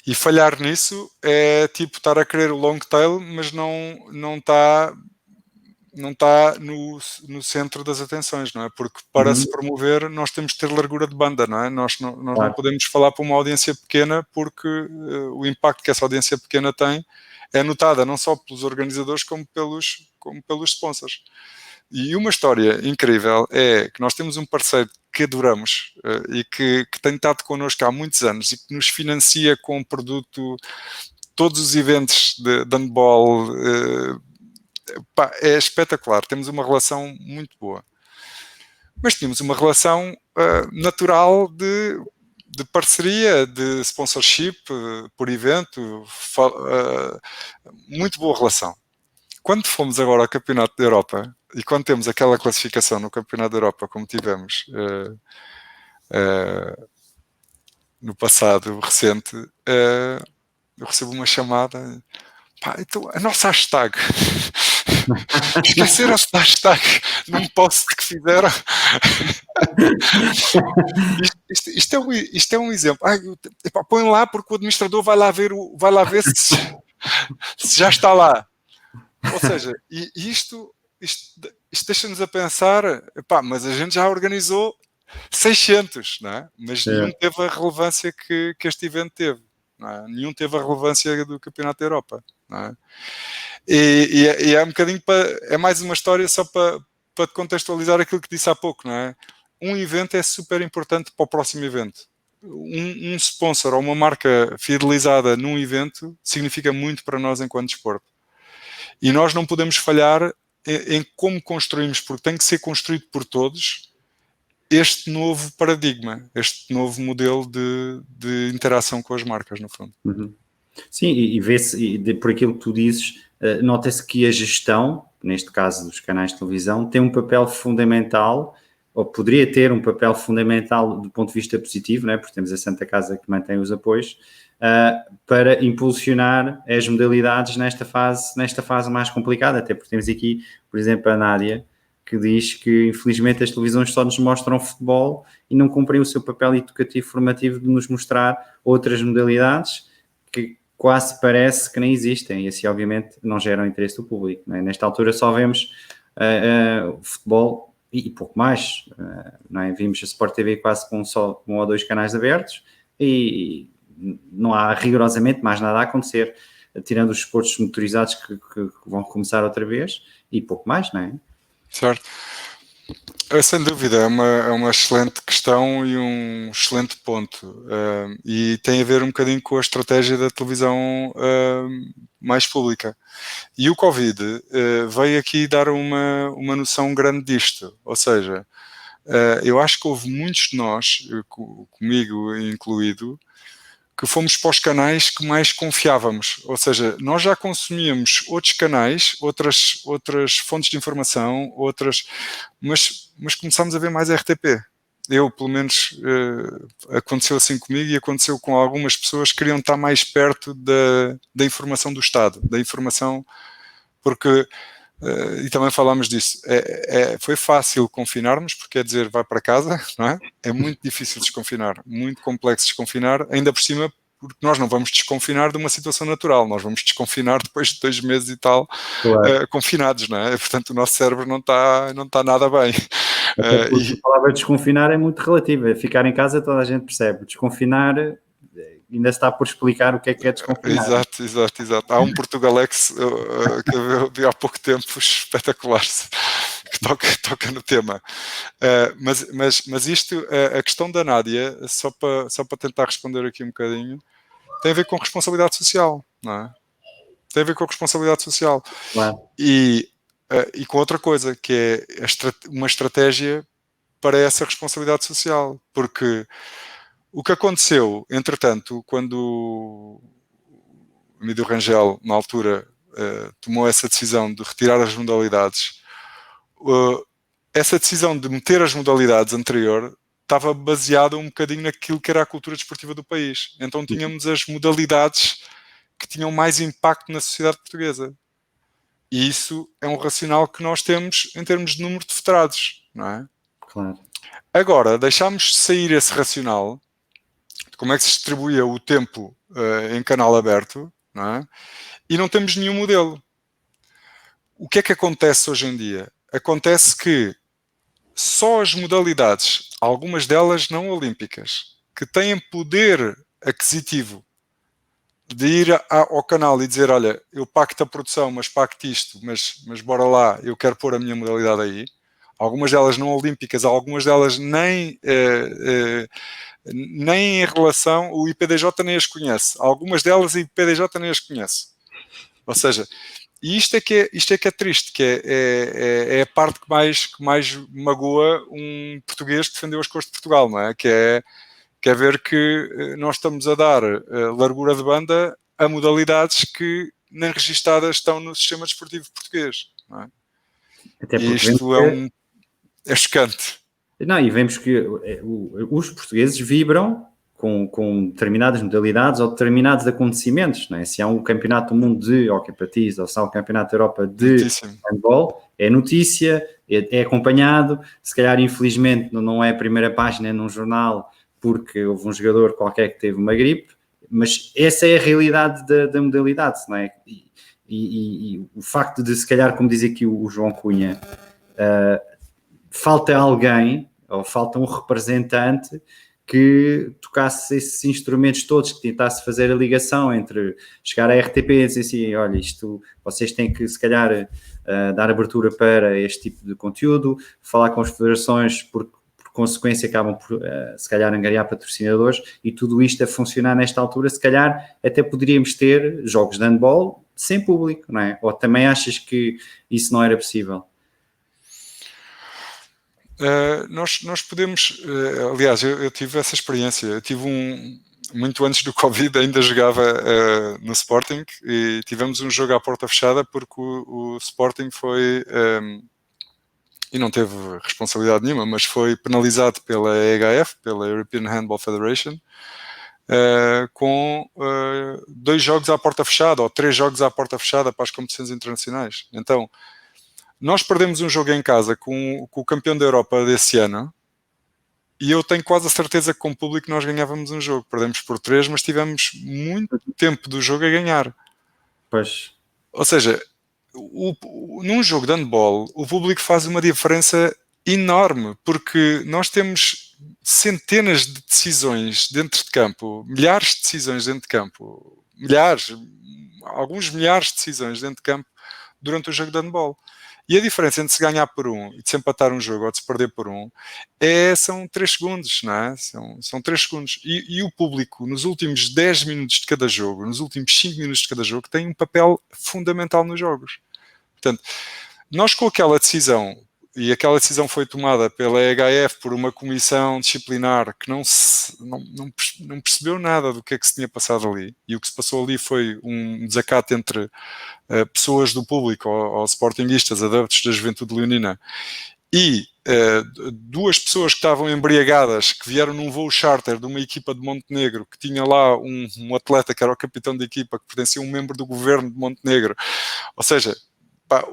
E falhar nisso é tipo estar a querer o long tail, mas não está no centro das atenções, não é? Porque para se promover nós temos que ter largura de banda, não é? Nós não podemos falar para uma audiência pequena, porque o impacto que essa audiência pequena tem é notada não só pelos organizadores como pelos sponsors. E uma história incrível é que nós temos um parceiro que adoramos e que tem estado connosco há muitos anos e que nos financia com produto todos os eventos de handball. É espetacular, temos uma relação muito boa. Mas tínhamos uma relação natural de parceria, de sponsorship por evento, muito boa relação. Quando fomos agora ao Campeonato da Europa e quando temos aquela classificação no Campeonato da Europa como tivemos no passado recente, eu recebo uma chamada, então a nossa hashtag esqueceram-se da hashtag num post que fizeram. Isto é um exemplo. Põe lá porque o administrador vai lá ver se já está lá. Ou seja, isto deixa-nos a pensar, mas a gente já organizou 600, não é? Mas nenhum teve a relevância que este evento teve. Não é? Nenhum teve a relevância do Campeonato da Europa. Não é? E é um bocadinho é mais uma história só para te contextualizar aquilo que disse há pouco, não é? Um evento é super importante para o próximo evento. Um sponsor ou uma marca fidelizada num evento significa muito para nós enquanto desporto. E nós não podemos falhar em como construímos, porque tem que ser construído por todos este novo paradigma, este novo modelo de interação com as marcas, no fundo. Sim, e vê-se, por aquilo que tu dizes, nota-se que a gestão, neste caso dos canais de televisão, tem um papel fundamental, ou poderia ter um papel fundamental do ponto de vista positivo, né? Porque temos a Santa Casa que mantém os apoios, para impulsionar as modalidades nesta fase mais complicada, até porque temos aqui, por exemplo, a Nádia, que diz que infelizmente as televisões só nos mostram futebol e não cumprem o seu papel educativo formativo de nos mostrar outras modalidades que quase parece que nem existem e assim obviamente não geram interesse do público, não é? Nesta altura só vemos futebol e pouco mais, não é? Vimos a Sport TV quase com só 1 ou 2 canais abertos e não há rigorosamente mais nada a acontecer, tirando os esportes motorizados que vão começar outra vez e pouco mais, não é? Certo. Sem dúvida, é uma excelente questão e um excelente ponto. E tem a ver um bocadinho com a estratégia da televisão mais pública. E o Covid veio aqui dar uma noção grande disto. Ou seja, eu acho que houve muitos de nós, comigo incluído, que fomos para os canais que mais confiávamos. Ou seja, nós já consumíamos outros canais, outras fontes de informação, mas começámos a ver mais RTP. Eu, pelo menos, aconteceu assim comigo e aconteceu com algumas pessoas que queriam estar mais perto da informação do Estado, da informação, porque, e também falámos disso, foi fácil confinarmos, porque quer dizer, vai para casa, não é? É muito difícil desconfinar, muito complexo desconfinar, ainda por cima, porque nós não vamos desconfinar de uma situação natural, nós vamos desconfinar depois de 2 meses e tal, Claro. confinados, não é? Portanto, o nosso cérebro não está nada bem. Até porque a E, palavra desconfinar é muito relativa. Ficar em casa toda a gente percebe. Desconfinar ainda se está por explicar o que é desconfinar. exato, exato, exato. Há um Portugalex que eu vi há pouco tempo espetacular que toca no tema. Mas isto, a questão da Nádia, só para tentar responder aqui um bocadinho, tem a ver com responsabilidade social, não é? Tem a ver com responsabilidade social. Claro. E com outra coisa, que é uma estratégia para essa responsabilidade social. Porque o que aconteceu, entretanto, quando o Emílio Rangel, na altura, tomou essa decisão de retirar as modalidades, essa decisão de meter as modalidades anterior estava baseada um bocadinho naquilo que era a cultura desportiva do país. Então tínhamos as modalidades que tinham mais impacto na sociedade portuguesa. E isso é um racional que nós temos em termos de número de federados, não é? Claro. Agora, deixámos sair esse racional de como é que se distribuía o tempo em canal aberto, não é? E não temos nenhum modelo. O que é que acontece hoje em dia? Acontece que só as modalidades, algumas delas não olímpicas, que têm poder aquisitivo de ir ao canal e dizer, olha, eu pacto a produção, mas pacto isto, mas bora lá, eu quero pôr a minha modalidade aí. Algumas delas não olímpicas, algumas delas nem em relação, o IPDJ nem as conhece. Algumas delas o IPDJ nem as conhece. Ou seja, e isto é que é triste, que é a parte que mais magoa um português que defendeu as cores de Portugal, não é? Que é ver que nós estamos a dar largura de banda a modalidades que nem registadas estão no sistema desportivo português, não é? Até E porque vemos isto é chocante. não, e vemos que os portugueses vibram com determinadas modalidades ou determinados acontecimentos, não é? Se há um campeonato do mundo de hóquei patins ou se há um campeonato da Europa de Muitíssimo. handball, é notícia, é acompanhado, se calhar infelizmente não é a primeira página num jornal porque houve um jogador qualquer que teve uma gripe, mas essa é a realidade da modalidade, não é? E o facto de, se calhar, como diz aqui o João Cunha, falta alguém, ou falta um representante que tocasse esses instrumentos todos, que tentasse fazer a ligação entre chegar à RTP e dizer assim, olha, isto, vocês têm que se calhar dar abertura para este tipo de conteúdo, falar com as federações, por consequência acabam por se calhar angariar patrocinadores, e tudo isto a funcionar nesta altura, se calhar até poderíamos ter jogos de handball sem público, não é? Ou também achas que isso não era possível? Nós podemos, aliás, eu tive essa experiência. Eu tive muito antes do Covid, ainda jogava no Sporting e tivemos um jogo à porta fechada porque o Sporting foi, e não teve responsabilidade nenhuma, mas foi penalizado pela EHF, pela European Handball Federation, com 2 jogos à porta fechada ou 3 jogos à porta fechada para as competições internacionais. Então, nós perdemos um jogo em casa com o campeão da Europa desse ano e eu tenho quase a certeza que com o público nós ganhávamos um jogo. Perdemos por 3, mas tivemos muito tempo do jogo a ganhar. Pois. Ou seja, num jogo de handball, o público faz uma diferença enorme, porque nós temos centenas de decisões dentro de campo, milhares de decisões dentro de campo, alguns milhares de decisões dentro de campo durante o jogo de handball. E a diferença entre se ganhar por 1 e de se empatar um jogo ou de se perder por 1 são 3 segundos, não é? São 3 segundos. E o público, nos últimos 10 minutos de cada jogo, nos últimos 5 minutos de cada jogo, tem um papel fundamental nos jogos. Portanto, nós com aquela decisão, e aquela decisão foi tomada pela EHF por uma comissão disciplinar que não percebeu nada do que é que se tinha passado ali, e o que se passou ali foi um desacato entre pessoas do público, ou sportinguistas, adeptos da Juventude Leonina, e 2 pessoas que estavam embriagadas, que vieram num voo charter de uma equipa de Montenegro, que tinha lá um atleta que era o capitão da equipa, que pertencia a um membro do governo de Montenegro. Ou seja,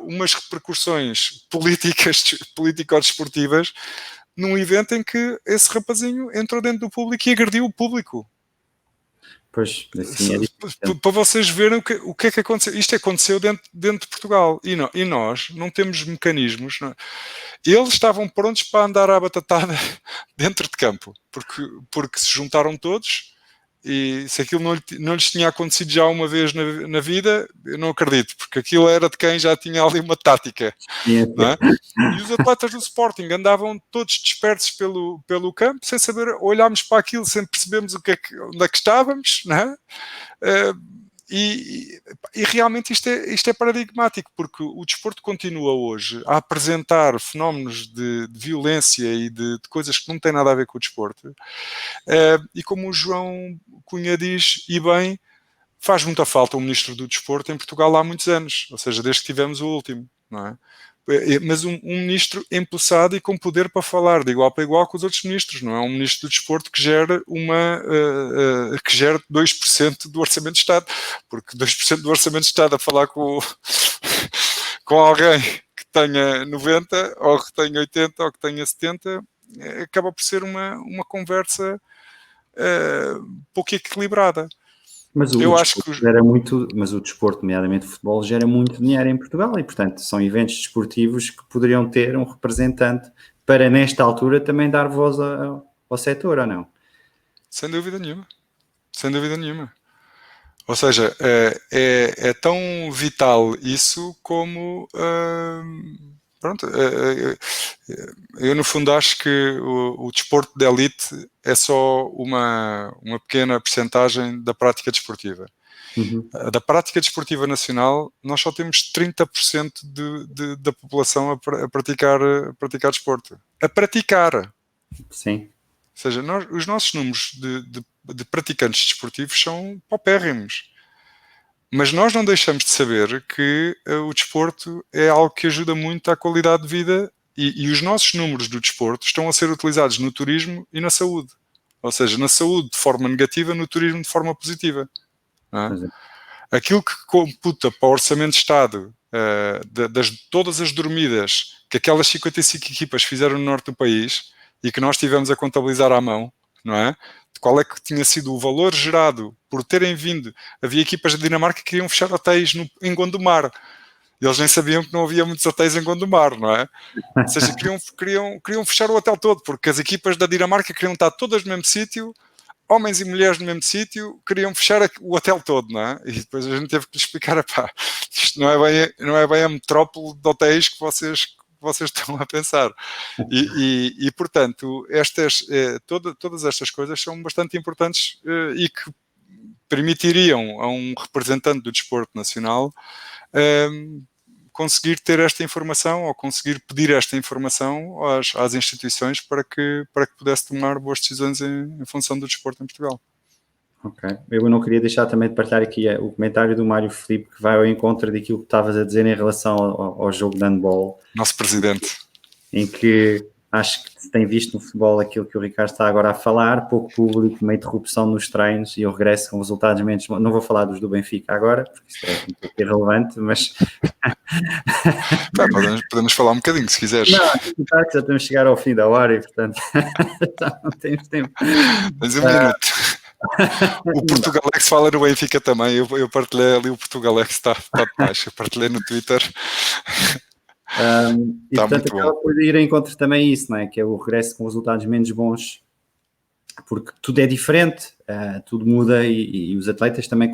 umas repercussões político-desportivas num evento em que esse rapazinho entrou dentro do público e agrediu o público. Pois, assim para vocês verem o que é que aconteceu. Isto aconteceu dentro de Portugal. E nós não temos mecanismos. Não. Eles estavam prontos para andar à batatada dentro de campo, porque se juntaram todos. E se aquilo não lhes tinha acontecido já uma vez na vida, eu não acredito, porque aquilo era de quem já tinha ali uma tática. Não é? E os atletas do Sporting andavam todos dispersos pelo campo, sem saber, olhámos para aquilo, sem percebermos onde é que estávamos, não é? E realmente isto é paradigmático, porque o desporto continua hoje a apresentar fenómenos de violência e de coisas que não têm nada a ver com o desporto. E como o João Cunha diz, e bem, faz muita falta um ministro do desporto em Portugal há muitos anos, ou seja, desde que tivemos o último, não é? Mas um ministro empossado e com poder para falar de igual para igual com os outros ministros, não é um ministro do desporto que gera 2% do orçamento de Estado, porque 2% do orçamento de Estado a falar com alguém que tenha 90, ou que tenha 80, ou que tenha 70, acaba por ser uma conversa pouco equilibrada. Mas o desporto, nomeadamente o futebol, gera muito dinheiro em Portugal e, portanto, são eventos desportivos que poderiam ter um representante para, nesta altura, também dar voz ao setor, ou não? Sem dúvida nenhuma. Sem dúvida nenhuma. Ou seja, é tão vital isso como... Pronto, eu no fundo acho que o desporto de elite é só uma pequena percentagem da prática desportiva. Uhum. Da prática desportiva nacional, nós só temos 30% da população a praticar desporto. A praticar. Sim. Ou seja, os nossos números de praticantes desportivos são paupérrimos. Mas nós não deixamos de saber que o desporto é algo que ajuda muito à qualidade de vida e os nossos números do desporto estão a ser utilizados no turismo e na saúde. Ou seja, na saúde de forma negativa, no turismo de forma positiva. Não é? Aquilo que computa para o Orçamento de Estado todas as dormidas que aquelas 55 equipas fizeram no norte do país e que nós tivemos a contabilizar à mão, não é? Qual é que tinha sido o valor gerado por terem vindo? Havia equipas da Dinamarca que queriam fechar hotéis em Gondomar. Eles nem sabiam que não havia muitos hotéis em Gondomar, não é? Ou seja, queriam fechar o hotel todo, porque as equipas da Dinamarca queriam estar todas no mesmo sítio, homens e mulheres no mesmo sítio, queriam fechar o hotel todo, não é? E depois a gente teve que lhes explicar, isto não é bem a metrópole de hotéis que vocês estão a pensar. E portanto, todas estas coisas são bastante importantes e que permitiriam a um representante do desporto nacional conseguir ter esta informação ou conseguir pedir esta informação às instituições para que pudesse tomar boas decisões em função do desporto em Portugal. Ok. Eu não queria deixar também de partilhar aqui o comentário do Mário Filipe, que vai ao encontro daquilo que estavas a dizer em relação ao jogo de handball. Nosso presidente. Em que acho que se tem visto no futebol aquilo que o Ricardo está agora a falar, pouco público, uma interrupção nos treinos e o regresso com resultados menos... Não vou falar dos do Benfica agora, porque isto é um pouco irrelevante, mas... podemos falar um bocadinho, se quiseres. Não, já estamos a chegar ao fim da hora e, portanto, já não temos tempo. Tens um minuto. O Portugalex fala no Benfica também. Eu partilhei ali o Portugalex, está de baixo. Eu partilhei no Twitter. E portanto acaba por ir em encontro também isso, não é? Que é o regresso com resultados menos bons, porque tudo é diferente, tudo muda e os atletas também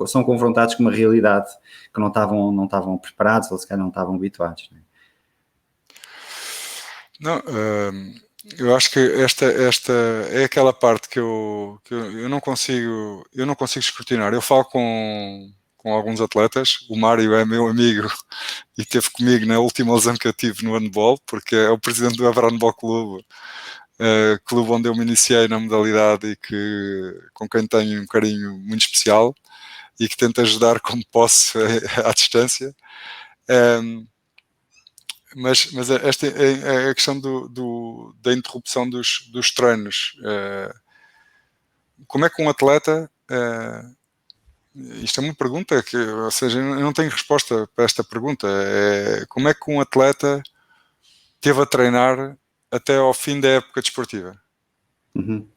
são confrontados com uma realidade que não estavam preparados ou se calhar não estavam habituados, não é? Não, eu acho que esta é aquela parte que eu não consigo escrutinar. Eu falo com alguns atletas, o Mário é meu amigo e esteve comigo na última lesão que eu tive no handball, porque é o presidente do Évora Handball Clube, clube onde eu me iniciei na modalidade e com quem tenho um carinho muito especial e que tento ajudar como posso à distância. Mas esta é a questão da interrupção dos treinos. Como é que um atleta... isto é uma pergunta que, ou seja, eu não tenho resposta para esta pergunta. Como é que um atleta teve a treinar até ao fim da época desportiva? Uhum.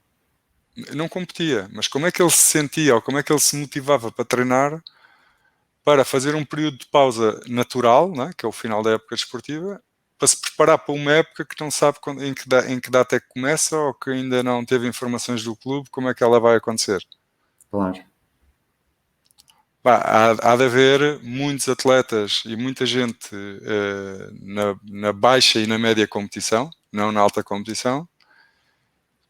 Não competia, mas como é que ele se sentia ou como é que ele se motivava para treinar, para fazer um período de pausa natural, né, que é o final da época desportiva, para se preparar para uma época que não sabe em que data é que começa ou que ainda não teve informações do clube, como é que ela vai acontecer? Claro. Há de haver muitos atletas e muita gente na baixa e na média competição, não na alta competição,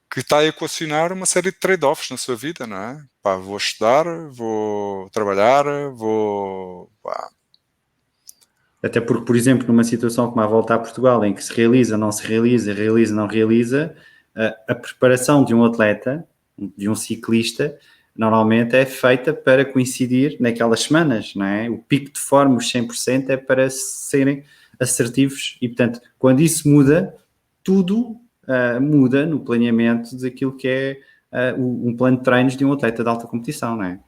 que está a equacionar uma série de trade-offs na sua vida, não é? Pá, vou estudar, vou trabalhar, vou... Pá. Até porque, por exemplo, numa situação como a volta a Portugal, em que se realiza, não se realiza, realiza, não realiza, a preparação de um atleta, de um ciclista, normalmente é feita para coincidir naquelas semanas, não é? O pico de forma, os 100%, é para serem assertivos e, portanto, quando isso muda, tudo muda no planeamento daquilo que é um plano de treinos de um atleta de alta competição, não é?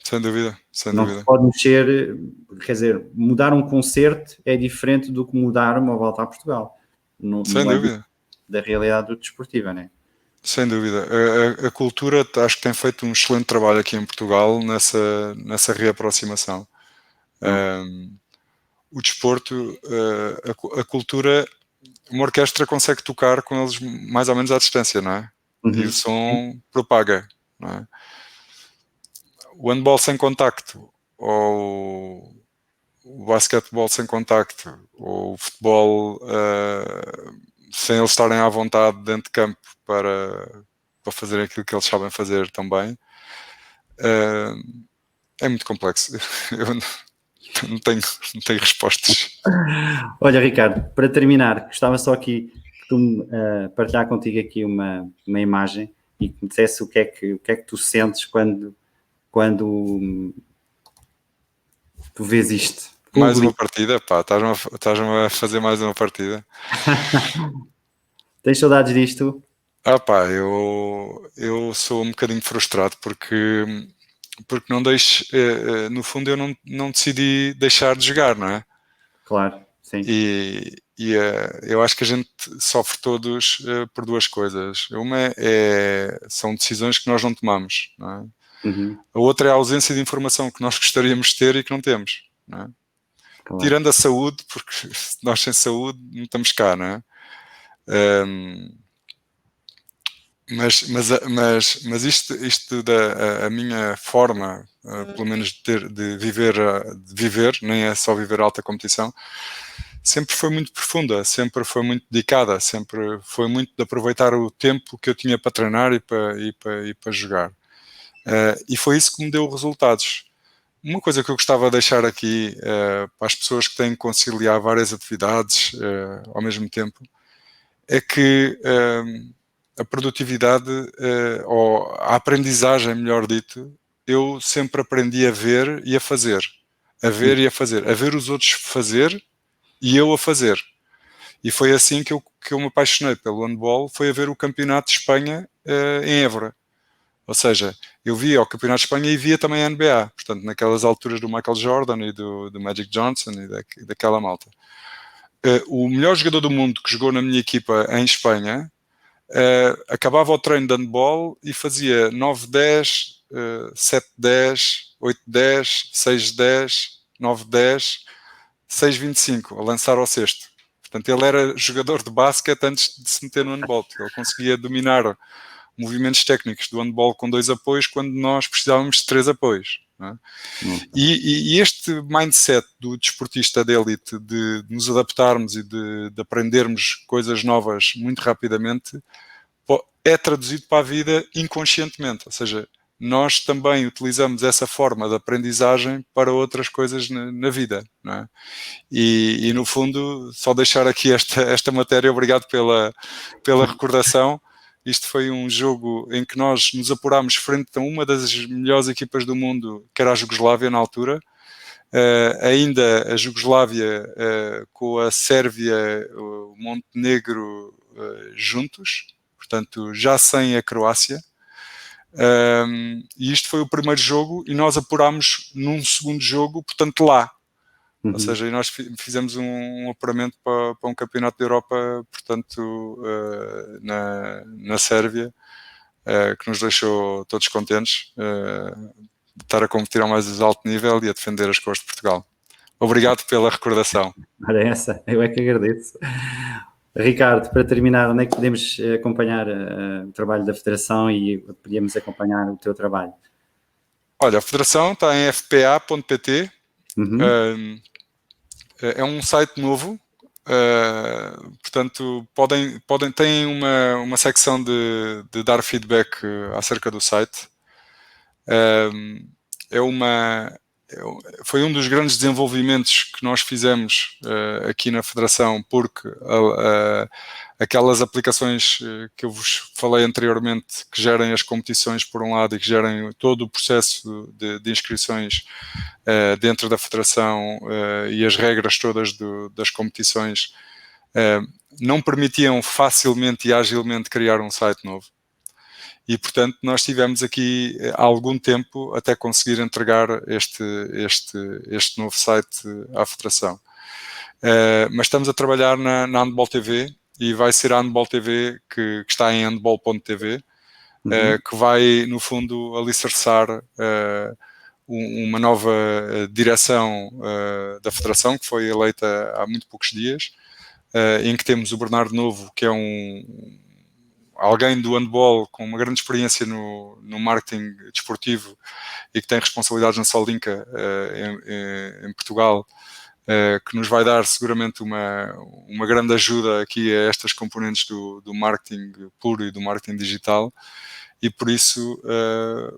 Sem dúvida, sem Não dúvida. se pode mexer, quer dizer, mudar um concerto é diferente do que mudar uma volta a Portugal, Sem no âmbito dúvida. da realidade desportiva, não é? Sem dúvida. A cultura acho que tem feito um excelente trabalho aqui em Portugal nessa reaproximação. O desporto, a cultura, uma orquestra consegue tocar com eles mais ou menos à distância, não é? E o som propaga, não é? O handball sem contacto, ou o basquetebol sem contacto, ou o futebol sem eles estarem à vontade dentro de campo para fazer aquilo que eles sabem fazer também, é muito complexo. Eu não tenho respostas. Olha, Ricardo, para terminar, gostava só aqui de partilhar contigo aqui uma imagem e que me dissesse o que é que tu sentes quando tu vês isto. Mais uma partida, pá, estás-me a fazer mais uma partida. Tens saudades disto? Pá, eu sou um bocadinho frustrado porque não deixo, no fundo eu não decidi deixar de jogar, não é? Claro, sim. E eu acho que a gente sofre todos por duas coisas. Uma são decisões que nós não tomamos, não é? Uhum, A outra é a ausência de informação que nós gostaríamos de ter e que não temos, não é? claro. Tirando a saúde, porque nós sem saúde não estamos cá, não é? Mas isto a minha forma, pelo menos de viver, nem é só viver alta competição, sempre foi muito profunda, sempre foi muito dedicada, sempre foi muito de aproveitar o tempo que eu tinha para treinar e para jogar. E foi isso que me deu resultados. Uma coisa que eu gostava de deixar aqui para as pessoas que têm que conciliar várias atividades ao mesmo tempo é que a produtividade ou a aprendizagem, melhor dito, eu sempre aprendi a ver e a fazer. A ver e a fazer. A ver os outros fazer e eu a fazer. E foi assim que eu me apaixonei pelo handball, foi a ver o Campeonato de Espanha em Évora. Ou seja, eu via o Campeonato de Espanha e via também a NBA. Portanto, naquelas alturas do Michael Jordan e do Magic Johnson e daquela malta. O melhor jogador do mundo que jogou na minha equipa em Espanha acabava o treino de handball e fazia 9-10, 7-10, 8-10, 6-10, 9-10, 6-25 a lançar ao cesto. Portanto, ele era jogador de basquete antes de se meter no handball. Ele conseguia dominar movimentos técnicos do handball com 2 apoios quando nós precisávamos de 3 apoios. não é? E este mindset do desportista de elite, de nos adaptarmos e de aprendermos coisas novas muito rapidamente, é traduzido para a vida inconscientemente, ou seja, nós também utilizamos essa forma de aprendizagem para outras coisas na vida, não é? E no fundo, só deixar aqui esta matéria, obrigado pela recordação. Isto foi um jogo em que nós nos apurámos frente a uma das melhores equipas do mundo, que era a Jugoslávia na altura. Ainda a Jugoslávia com a Sérvia, o Montenegro juntos, portanto já sem a Croácia. E isto foi o primeiro jogo e nós apurámos num segundo jogo, portanto lá. Ou seja, nós fizemos um apuramento para um campeonato da Europa, portanto, na Sérvia, que nos deixou todos contentes de estar a competir ao mais alto nível e a defender as cores de Portugal. Obrigado pela recordação. Olha essa, eu é que agradeço. Ricardo, para terminar, onde é que podemos acompanhar o trabalho da Federação e podíamos acompanhar o teu trabalho? Olha, a Federação está em fpa.pt. É um site novo, portanto têm uma secção de dar feedback acerca do site. Foi um dos grandes desenvolvimentos que nós fizemos aqui na Federação, porque aquelas aplicações que eu vos falei anteriormente, que gerem as competições por um lado e que gerem todo o processo de inscrições dentro da Federação e as regras todas das competições, não permitiam facilmente e agilmente criar um site novo. E, portanto, nós tivemos aqui há algum tempo até conseguir entregar este novo site à Federação. Mas estamos a trabalhar na Handball TV e vai ser a Handball TV que está em handball.tv, que vai, no fundo, alicerçar uma nova direção da Federação, que foi eleita há muito poucos dias, em que temos o Bernardo Novo, que é alguém do handball com uma grande experiência no marketing desportivo e que tem responsabilidades na Solinka em Portugal, que nos vai dar seguramente uma grande ajuda aqui a estas componentes do marketing puro e do marketing digital. E por isso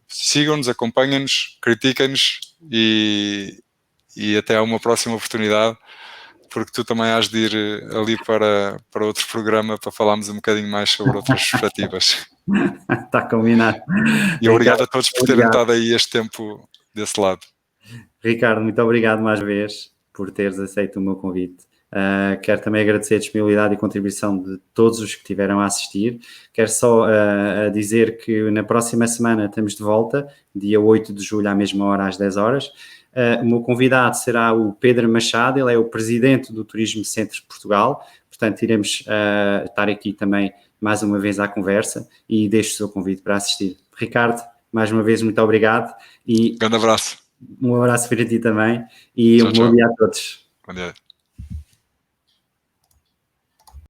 sigam-nos, acompanhem-nos, critiquem-nos e até a uma próxima oportunidade, porque tu também has de ir ali para outro programa para falarmos um bocadinho mais sobre outras perspectivas. Está combinado. E obrigado a todos por terem estado aí este tempo desse lado. Ricardo, muito obrigado mais uma vez por teres aceito o meu convite. Quero também agradecer a disponibilidade e contribuição de todos os que estiveram a assistir. Quero só dizer que na próxima semana estamos de volta, dia 8 de julho, à mesma hora, às 10 horas. O meu convidado será o Pedro Machado, ele é o presidente do Turismo Centro de Portugal, portanto iremos estar aqui também mais uma vez à conversa e deixo o seu convite para assistir. Ricardo, mais uma vez muito obrigado e grande abraço. Um abraço para ti também e um bom dia a todos. Bom dia.